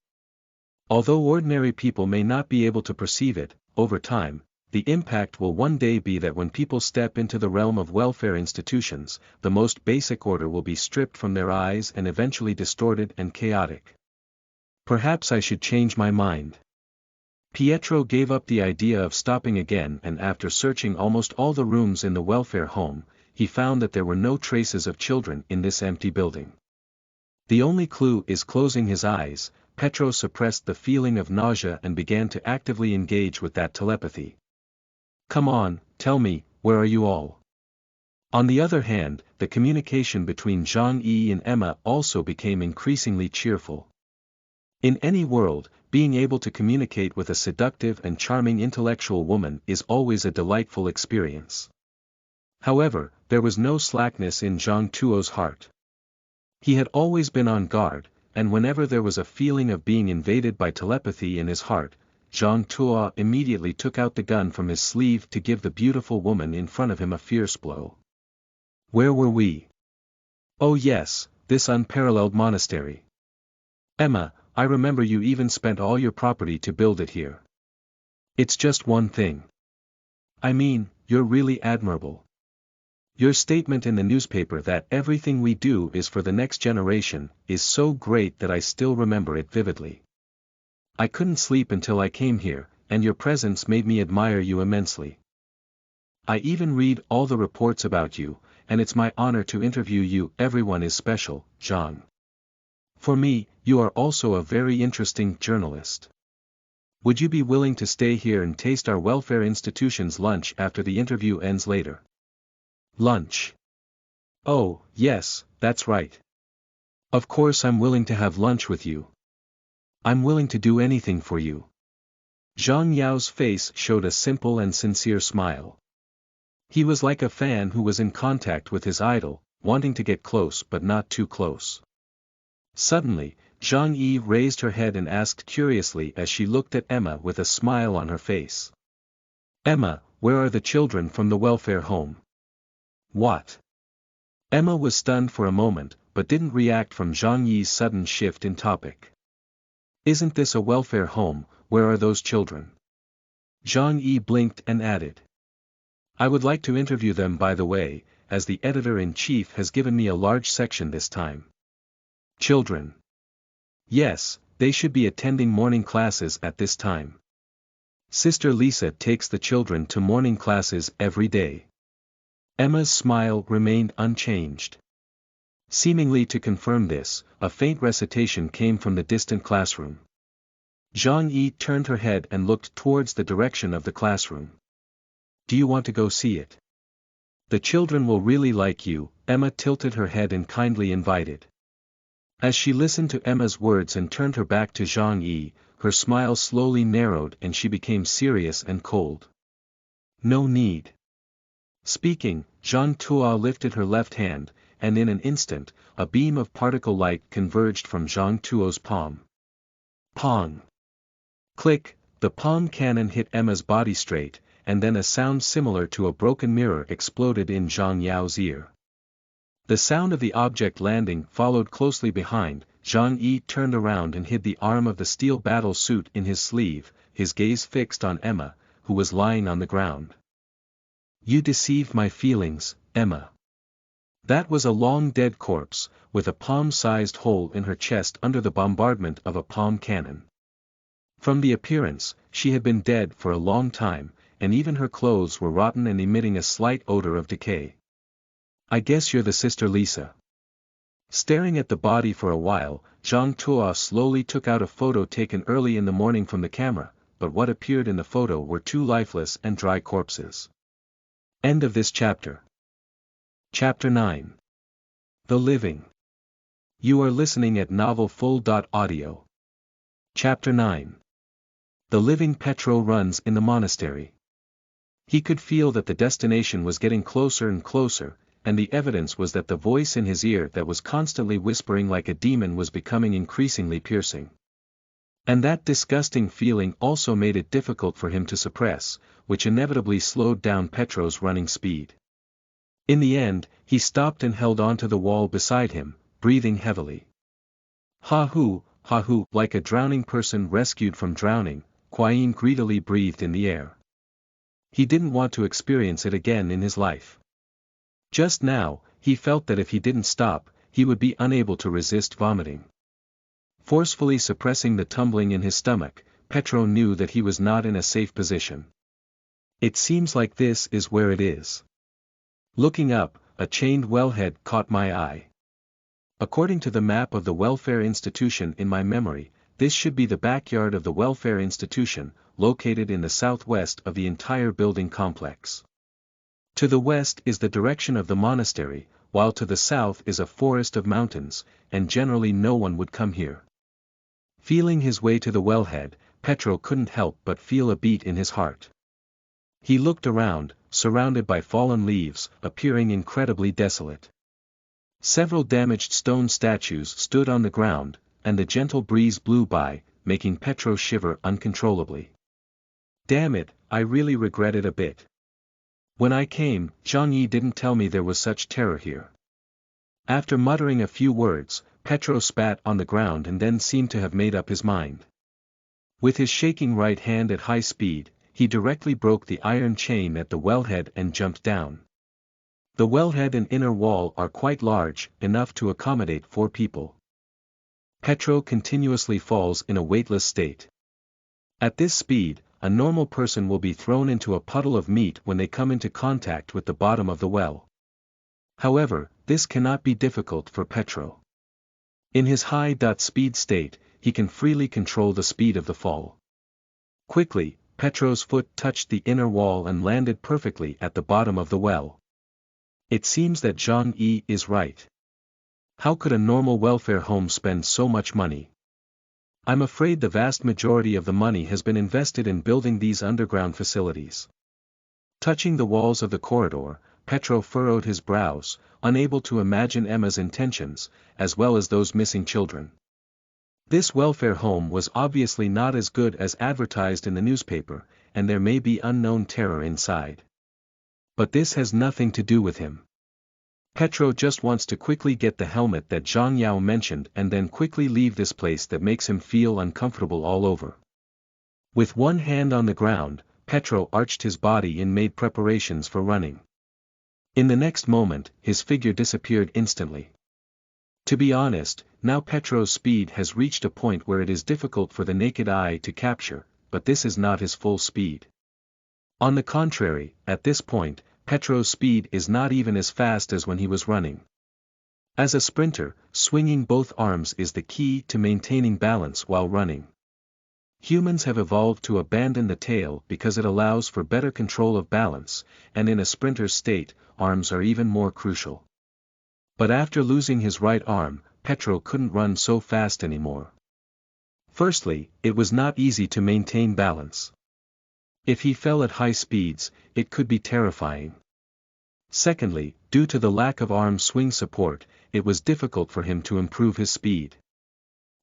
Although ordinary people may not be able to perceive it, over time, the impact will one day be that when people step into the realm of welfare institutions, the most basic order will be stripped from their eyes and eventually distorted and chaotic. Perhaps I should change my mind. Pietro gave up the idea of stopping again, and after searching almost all the rooms in the welfare home, he found that there were no traces of children in this empty building. The only clue is closing his eyes. Petro suppressed the feeling of nausea and began to actively engage with that telepathy. Come on, tell me, where are you all? On the other hand, the communication between Zhang Yi and Emma also became increasingly cheerful. In any world, being able to communicate with a seductive and charming intellectual woman is always a delightful experience. However, there was no slackness in Zhang Tuo's heart. He had always been on guard, and whenever there was a feeling of being invaded by telepathy in his heart, Zhang Tuo immediately took out the gun from his sleeve to give the beautiful woman in front of him a fierce blow. Where were we? Oh yes, this unparalleled monastery. Emma, I remember you even spent all your property to build it here. It's just one thing. I mean, you're really admirable. Your statement in the newspaper that everything we do is for the next generation is so great that I still remember it vividly. I couldn't sleep until I came here, and your presence made me admire you immensely. I even read all the reports about you, and it's my honor to interview you. Everyone is special, Zhang. For me, you are also a very interesting journalist. Would you be willing to stay here and taste our welfare institution's lunch after the interview ends later? Lunch. Oh, yes, that's right. Of course I'm willing to have lunch with you. I'm willing to do anything for you. Zhang Yao's face showed a simple and sincere smile. He was like a fan who was in contact with his idol, wanting to get close but not too close. Suddenly, Zhang Yi raised her head and asked curiously as she looked at Emma with a smile on her face. Emma, where are the children from the welfare home? What? Emma was stunned for a moment, but didn't react from Zhang Yi's sudden shift in topic. Isn't this a welfare home? Where are those children? Zhang Yi blinked and added. I would like to interview them, by the way, as the editor-in-chief has given me a large section this time. Children. Yes, they should be attending morning classes at this time. Sister Lisa takes the children to morning classes every day. Emma's smile remained unchanged. Seemingly to confirm this, a faint recitation came from the distant classroom. Zhang Yi turned her head and looked towards the direction of the classroom. Do you want to go see it? The children will really like you. Emma tilted her head and kindly invited. As she listened to Emma's words and turned her back to Zhang Yi, her smile slowly narrowed and she became serious and cold. No need. Speaking, Zhang Tuo lifted her left hand, and in an instant, a beam of particle light converged from Zhang Tuo's palm. Pong! Click, the palm cannon hit Emma's body straight, and then a sound similar to a broken mirror exploded in Zhang Yao's ear. The sound of the object landing followed closely behind. Zhang Yi turned around and hid the arm of the steel battle suit in his sleeve, his gaze fixed on Emma, who was lying on the ground. You deceived my feelings, Emma. That was a long dead corpse, with a palm-sized hole in her chest under the bombardment of a palm cannon. From the appearance, she had been dead for a long time, and even her clothes were rotten and emitting a slight odor of decay. "I guess you're the Sister Lisa." Staring at the body for a while, Zhang Tuo slowly took out a photo taken early in the morning from the camera, but what appeared in the photo were two lifeless and dry corpses. End of this chapter. Chapter 9. The Living. You are listening at novelfull.audio. Chapter 9. The living. Petro runs in the monastery. He could feel that the destination was getting closer and closer, and the evidence was that the voice in his ear that was constantly whispering like a demon was becoming increasingly piercing. And that disgusting feeling also made it difficult for him to suppress, which inevitably slowed down Petro's running speed. In the end, he stopped and held onto the wall beside him, breathing heavily. Ha hoo, like a drowning person rescued from drowning, Quain greedily breathed in the air. He didn't want to experience it again in his life. Just now, he felt that if he didn't stop, he would be unable to resist vomiting. Forcefully suppressing the tumbling in his stomach, Petro knew that he was not in a safe position. It seems like this is where it is. Looking up, a chained wellhead caught my eye. According to the map of the welfare institution in my memory, this should be the backyard of the welfare institution, located in the southwest of the entire building complex. To the west is the direction of the monastery, while to the south is a forest of mountains, and generally no one would come here. Feeling his way to the wellhead, Petro couldn't help but feel a beat in his heart. He looked around, surrounded by fallen leaves, appearing incredibly desolate. Several damaged stone statues stood on the ground, and the gentle breeze blew by, making Petro shiver uncontrollably. Damn it, I really regret it a bit. When I came, Zhang Yi didn't tell me there was such terror here. After muttering a few words, Petro spat on the ground and then seemed to have made up his mind. With his shaking right hand at high speed, he directly broke the iron chain at the wellhead and jumped down. The wellhead and inner wall are quite large, enough to accommodate 4 people. Petro continuously falls in a weightless state. At this speed, a normal person will be thrown into a puddle of meat when they come into contact with the bottom of the well. However, this cannot be difficult for Petro. In his high-speed state, he can freely control the speed of the fall. Quickly, Petro's foot touched the inner wall and landed perfectly at the bottom of the well. It seems that Zhang Yi is right. How could a normal welfare home spend so much money? I'm afraid the vast majority of the money has been invested in building these underground facilities. Touching the walls of the corridor, Petro furrowed his brows, unable to imagine Emma's intentions, as well as those missing children. This welfare home was obviously not as good as advertised in the newspaper, and there may be unknown terror inside. But this has nothing to do with him. Petro just wants to quickly get the helmet that Zhang Yao mentioned and then quickly leave this place that makes him feel uncomfortable all over. With one hand on the ground, Petro arched his body and made preparations for running. In the next moment, his figure disappeared instantly. To be honest, now Petro's speed has reached a point where it is difficult for the naked eye to capture, but this is not his full speed. On the contrary, at this point, Petro's speed is not even as fast as when he was running. As a sprinter, swinging both arms is the key to maintaining balance while running. Humans have evolved to abandon the tail because it allows for better control of balance, and in a sprinter's state, arms are even more crucial. But after losing his right arm, Petro couldn't run so fast anymore. Firstly, it was not easy to maintain balance. If he fell at high speeds, it could be terrifying. Secondly, due to the lack of arm swing support, it was difficult for him to improve his speed.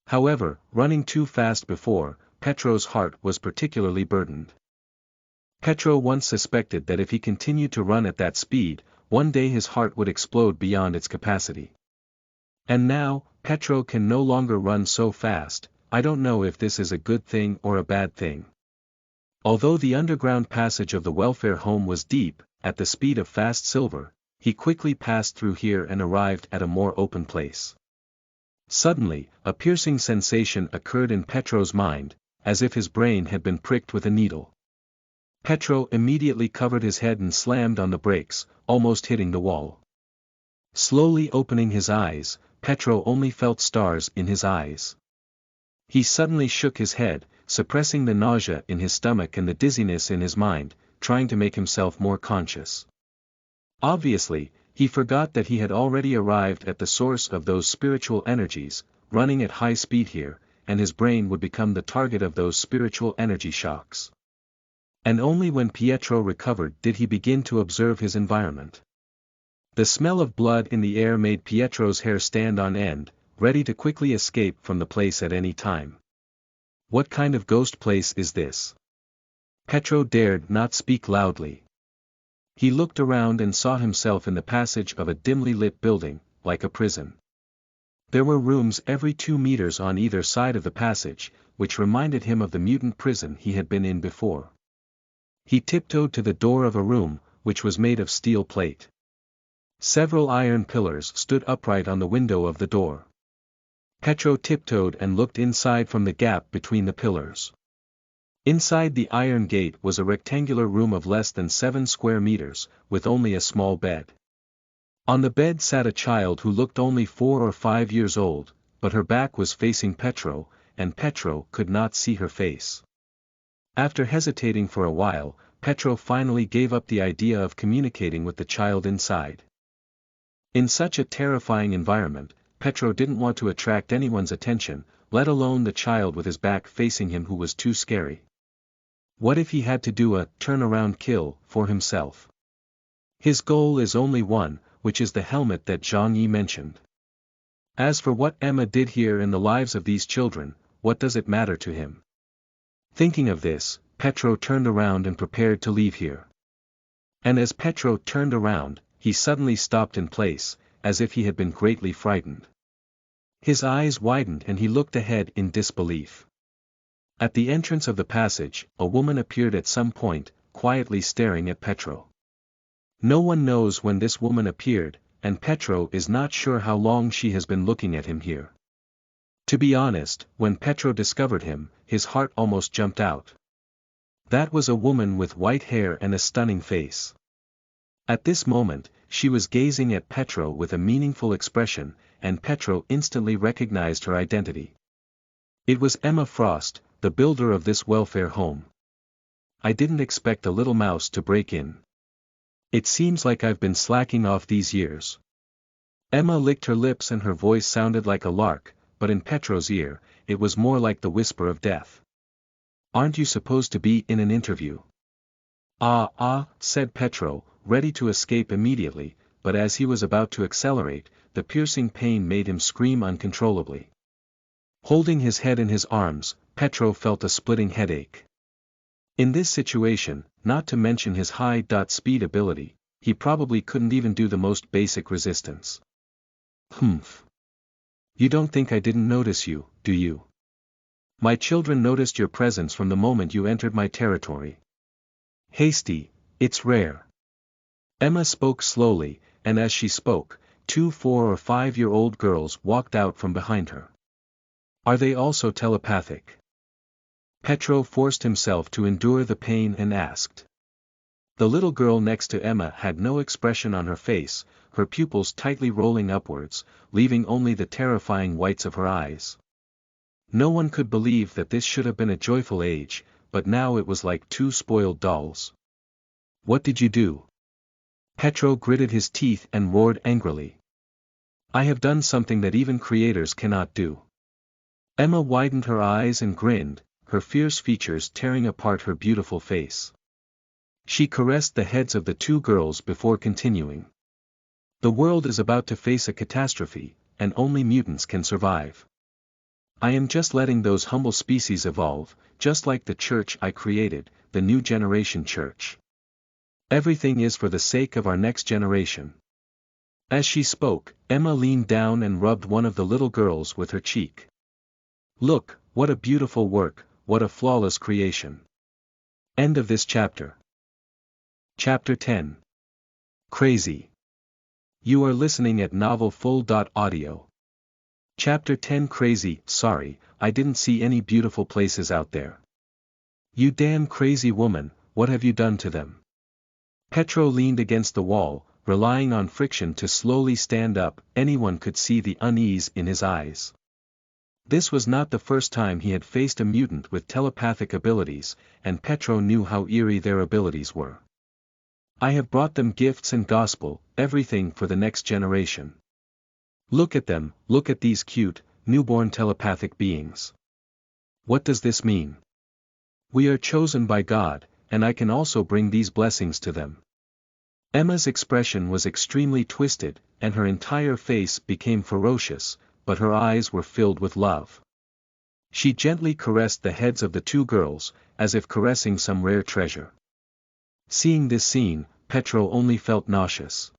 However, running too fast before, Petro's heart was particularly burdened. Petro once suspected that if he continued to run at that speed, one day his heart would explode beyond its capacity. And now, Petro can no longer run so fast. I don't know if this is a good thing or a bad thing. Although the underground passage of the welfare home was deep, at the speed of fast silver, he quickly passed through here and arrived at a more open place. Suddenly, a piercing sensation occurred in Petro's mind, as if his brain had been pricked with a needle. Petro immediately covered his head and slammed on the brakes, almost hitting the wall. Slowly opening his eyes, Petro only felt stars in his eyes. He suddenly shook his head, suppressing the nausea in his stomach and the dizziness in his mind, trying to make himself more conscious. Obviously, he forgot that he had already arrived at the source of those spiritual energies, running at high speed here, and his brain would become the target of those spiritual energy shocks. And only when Pietro recovered did he begin to observe his environment. The smell of blood in the air made Pietro's hair stand on end, ready to quickly escape from the place at any time. What kind of ghost place is this? Petro dared not speak loudly. He looked around and saw himself in the passage of a dimly lit building, like a prison. There were rooms every 2 meters on either side of the passage, which reminded him of the mutant prison he had been in before. He tiptoed to the door of a room, which was made of steel plate. Several iron pillars stood upright on the window of the door. Petro tiptoed and looked inside from the gap between the pillars. Inside the iron gate was a rectangular room of less than 7 square meters, with only a small bed. On the bed sat a child who looked only 4 or 5 years old, but her back was facing Petro, and Petro could not see her face. After hesitating for a while, Petro finally gave up the idea of communicating with the child inside. In such a terrifying environment, Petro didn't want to attract anyone's attention, let alone the child with his back facing him who was too scary. What if he had to do a turn-around kill for himself? His goal is only one, which is the helmet that Zhang Yi mentioned. As for what Emma did here in the lives of these children, what does it matter to him? Thinking of this, Petro turned around and prepared to leave here. And as Petro turned around, he suddenly stopped in place, as if he had been greatly frightened. His eyes widened and he looked ahead in disbelief. At the entrance of the passage, a woman appeared at some point, quietly staring at Petro. No one knows when this woman appeared, and Petro is not sure how long she has been looking at him here. To be honest, when Petro discovered him, his heart almost jumped out. That was a woman with white hair and a stunning face. At this moment, she was gazing at Petro with a meaningful expression, and Petro instantly recognized her identity. It was Emma Frost, the builder of this welfare home. I didn't expect a little mouse to break in. It seems like I've been slacking off these years. Emma licked her lips and her voice sounded like a lark, but in Petro's ear, it was more like the whisper of death. Aren't you supposed to be in an interview? Said Petro, ready to escape immediately, but as he was about to accelerate, the piercing pain made him scream uncontrollably. Holding his head in his arms, Petro felt a splitting headache. In this situation, not to mention his high-speed ability, he probably couldn't even do the most basic resistance. Humph. You don't think I didn't notice you, do you? My children noticed your presence from the moment you entered my territory. Hasty, it's rare. Emma spoke slowly, and as she spoke, 2 4- or 5-year-old girls walked out from behind her. Are they also telepathic? Petro forced himself to endure the pain and asked. The little girl next to Emma had no expression on her face, her pupils tightly rolling upwards, leaving only the terrifying whites of her eyes. No one could believe that this should have been a joyful age, but now it was like 2 spoiled dolls. What did you do? Petro gritted his teeth and roared angrily. I have done something that even creators cannot do. Emma widened her eyes and grinned, her fierce features tearing apart her beautiful face. She caressed the heads of the 2 girls before continuing. The world is about to face a catastrophe, and only mutants can survive. I am just letting those humble species evolve, just like the church I created, the new generation church. Everything is for the sake of our next generation. As she spoke, Emma leaned down and rubbed one of the little girls with her cheek. Look, what a beautiful work, what a flawless creation. End of this chapter. Chapter 10. Crazy. You are listening at Novel Full. Audio. Chapter 10 Crazy. Sorry, I didn't see any beautiful places out there. You damn crazy woman, what have you done to them? Petro leaned against the wall, relying on friction to slowly stand up. Anyone could see the unease in his eyes. This was not the first time he had faced a mutant with telepathic abilities, and Petro knew how eerie their abilities were. I have brought them gifts and gospel, everything for the next generation. Look at them, look at these cute, newborn telepathic beings. What does this mean? We are chosen by God, and I can also bring these blessings to them. Emma's expression was extremely twisted, and her entire face became ferocious, but her eyes were filled with love. She gently caressed the heads of the two girls, as if caressing some rare treasure. Seeing this scene, Petro only felt nauseous.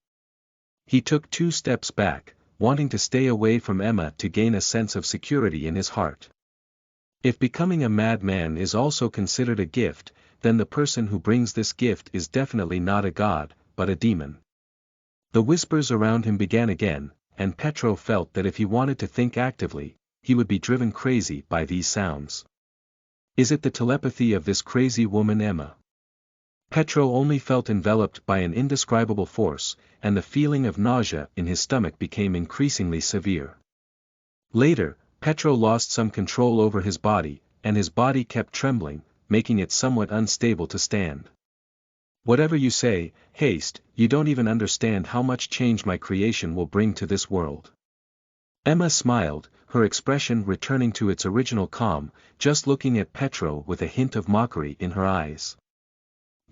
He took 2 steps back, wanting to stay away from Emma to gain a sense of security in his heart. If becoming a madman is also considered a gift, then the person who brings this gift is definitely not a god, but a demon. The whispers around him began again, and Petro felt that if he wanted to think actively, he would be driven crazy by these sounds. Is it the telepathy of this crazy woman Emma? Petro only felt enveloped by an indescribable force, and the feeling of nausea in his stomach became increasingly severe. Later, Petro lost some control over his body, and his body kept trembling, making it somewhat unstable to stand. Whatever you say, haste, you don't even understand how much change my creation will bring to this world. Emma smiled, her expression returning to its original calm, just looking at Petro with a hint of mockery in her eyes.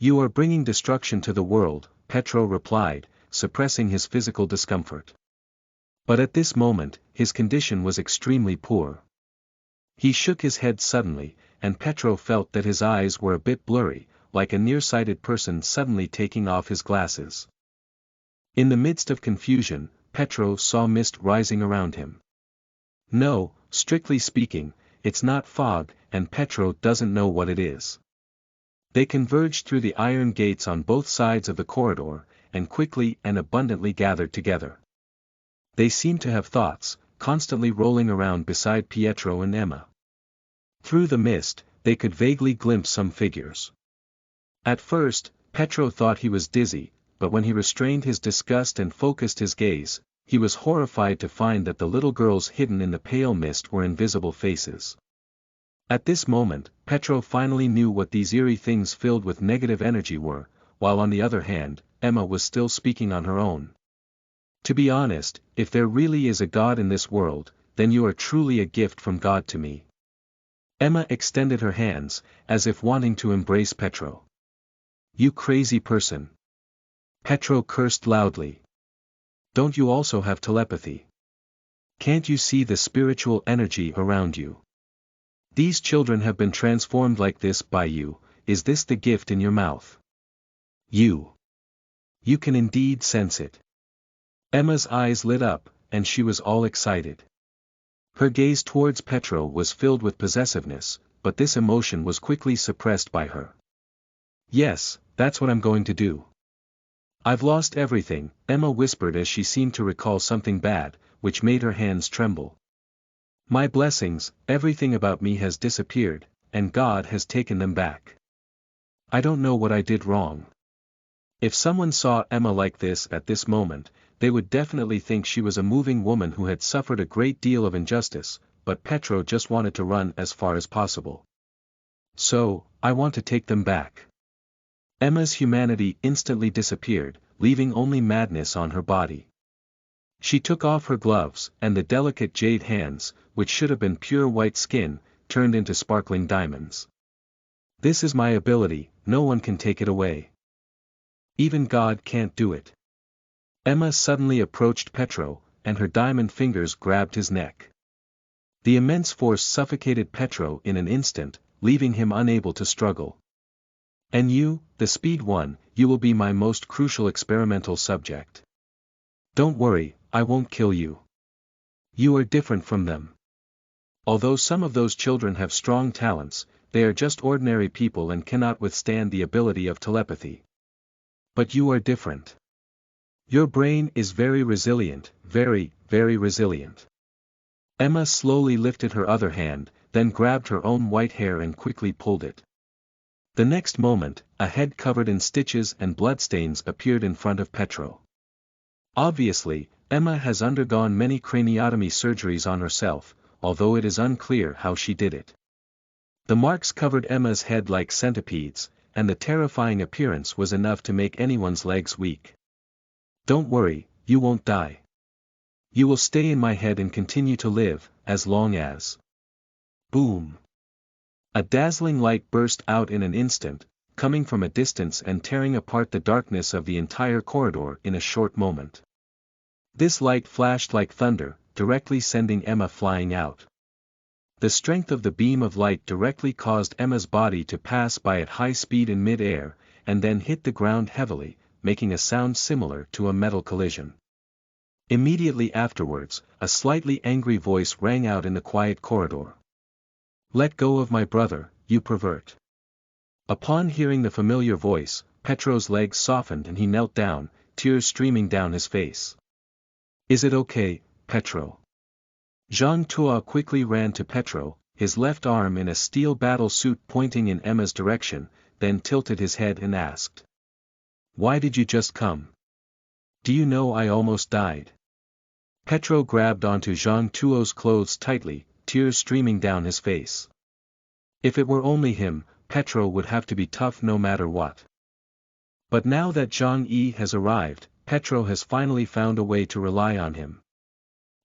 You are bringing destruction to the world, Petro replied, suppressing his physical discomfort. But at this moment, his condition was extremely poor. He shook his head suddenly, and Petro felt that his eyes were a bit blurry, like a nearsighted person suddenly taking off his glasses. In the midst of confusion, Petro saw mist rising around him. No, strictly speaking, it's not fog, and Petro doesn't know what it is. They converged through the iron gates on both sides of the corridor, and quickly and abundantly gathered together. They seemed to have thoughts, constantly rolling around beside Pietro and Emma. Through the mist, they could vaguely glimpse some figures. At first, Petro thought he was dizzy, but when he restrained his disgust and focused his gaze, he was horrified to find that the little girls hidden in the pale mist were invisible faces. At this moment, Petro finally knew what these eerie things filled with negative energy were, while on the other hand, Emma was still speaking on her own. To be honest, if there really is a God in this world, then you are truly a gift from God to me. Emma extended her hands, as if wanting to embrace Petro. You crazy person. Petro cursed loudly. Don't you also have telepathy? Can't you see the spiritual energy around you? These children have been transformed like this by you, is this the gift in your mouth? You can indeed sense it. Emma's eyes lit up, and she was all excited. Her gaze towards Petro was filled with possessiveness, but this emotion was quickly suppressed by her. Yes, that's what I'm going to do. I've lost everything, Emma whispered as she seemed to recall something bad, which made her hands tremble. My blessings, everything about me has disappeared, and God has taken them back. I don't know what I did wrong. If someone saw Emma like this at this moment, they would definitely think she was a moving woman who had suffered a great deal of injustice, but Petro just wanted to run as far as possible. So, I want to take them back. Emma's humanity instantly disappeared, leaving only madness on her body. She took off her gloves, and the delicate jade hands, which should have been pure white skin, turned into sparkling diamonds. This is my ability, no one can take it away. Even God can't do it. Emma suddenly approached Petro, and her diamond fingers grabbed his neck. The immense force suffocated Petro in an instant, leaving him unable to struggle. And you, the speed one, you will be my most crucial experimental subject. Don't worry, I won't kill you. You are different from them. Although some of those children have strong talents, they are just ordinary people and cannot withstand the ability of telepathy. But you are different. Your brain is very resilient, very, very resilient. Emma slowly lifted her other hand, then grabbed her own white hair and quickly pulled it. The next moment, a head covered in stitches and bloodstains appeared in front of Petro. Obviously, Emma has undergone many craniotomy surgeries on herself, although it is unclear how she did it. The marks covered Emma's head like centipedes, and the terrifying appearance was enough to make anyone's legs weak. Don't worry, you won't die. You will stay in my head and continue to live, as long as... Boom! A dazzling light burst out in an instant, coming from a distance and tearing apart the darkness of the entire corridor in a short moment. This light flashed like thunder, directly sending Emma flying out. The strength of the beam of light directly caused Emma's body to pass by at high speed in mid-air, and then hit the ground heavily, making a sound similar to a metal collision. Immediately afterwards, a slightly angry voice rang out in the quiet corridor. "Let go of my brother, you pervert." Upon hearing the familiar voice, Petro's legs softened and he knelt down, tears streaming down his face. "Is it okay, Petro?" Zhang Tuo quickly ran to Petro, his left arm in a steel battle suit pointing in Emma's direction, then tilted his head and asked. "Why did you just come? Do you know I almost died?" Petro grabbed onto Zhang Tuo's clothes tightly, tears streaming down his face. If it were only him, Petro would have to be tough no matter what. But now that Zhang Yi has arrived, Petro has finally found a way to rely on him.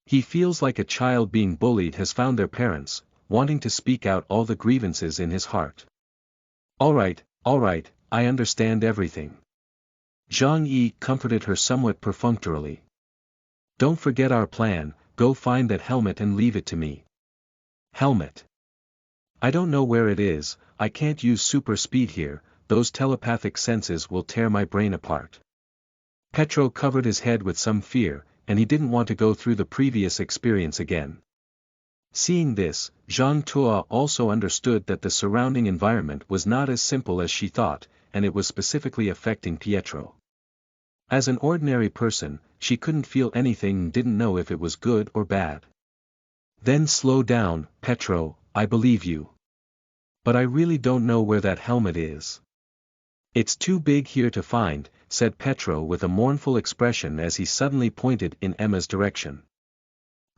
He feels like a child being bullied has found their parents, wanting to speak out all the grievances in his heart. All right, I understand everything." Zhang Yi comforted her somewhat perfunctorily. "Don't forget our plan, go find that helmet and leave it to me." "Helmet? I don't know where it is, I can't use super speed here, those telepathic senses will tear my brain apart." Petro covered his head with some fear, and he didn't want to go through the previous experience again. Seeing this, Zhang Tuo also understood that the surrounding environment was not as simple as she thought, and it was specifically affecting Pietro. As an ordinary person, she couldn't feel anything and didn't know if it was good or bad. "Then slow down, Petro, I believe you. But I really don't know where that helmet is." "It's too big here to find," said Petro with a mournful expression as he suddenly pointed in Emma's direction.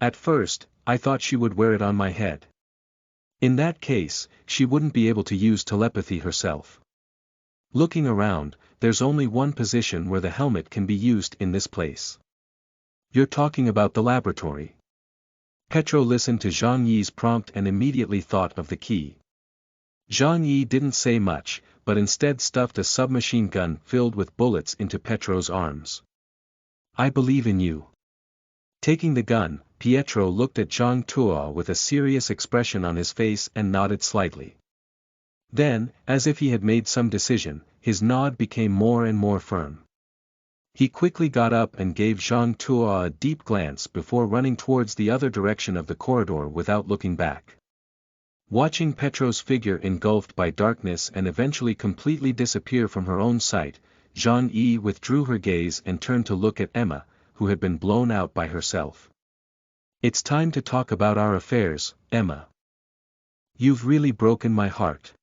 "At first, I thought she would wear it on my head. In that case, she wouldn't be able to use telepathy herself. Looking around, there's only one position where the helmet can be used in this place." "You're talking about the laboratory." Petro listened to Zhang Yi's prompt and immediately thought of the key. Zhang Yi didn't say much, but instead stuffed a submachine gun filled with bullets into Petro's arms. "I believe in you." Taking the gun, Pietro looked at Zhang Tuo with a serious expression on his face and nodded slightly. Then, as if he had made some decision, his nod became more and more firm. He quickly got up and gave Zhang Tuo a deep glance before running towards the other direction of the corridor without looking back. Watching Petro's figure engulfed by darkness and eventually completely disappear from her own sight, Zhang Yi withdrew her gaze and turned to look at Emma, who had been blown out by herself. "It's time to talk about our affairs, Emma. You've really broken my heart."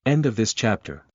End of this chapter.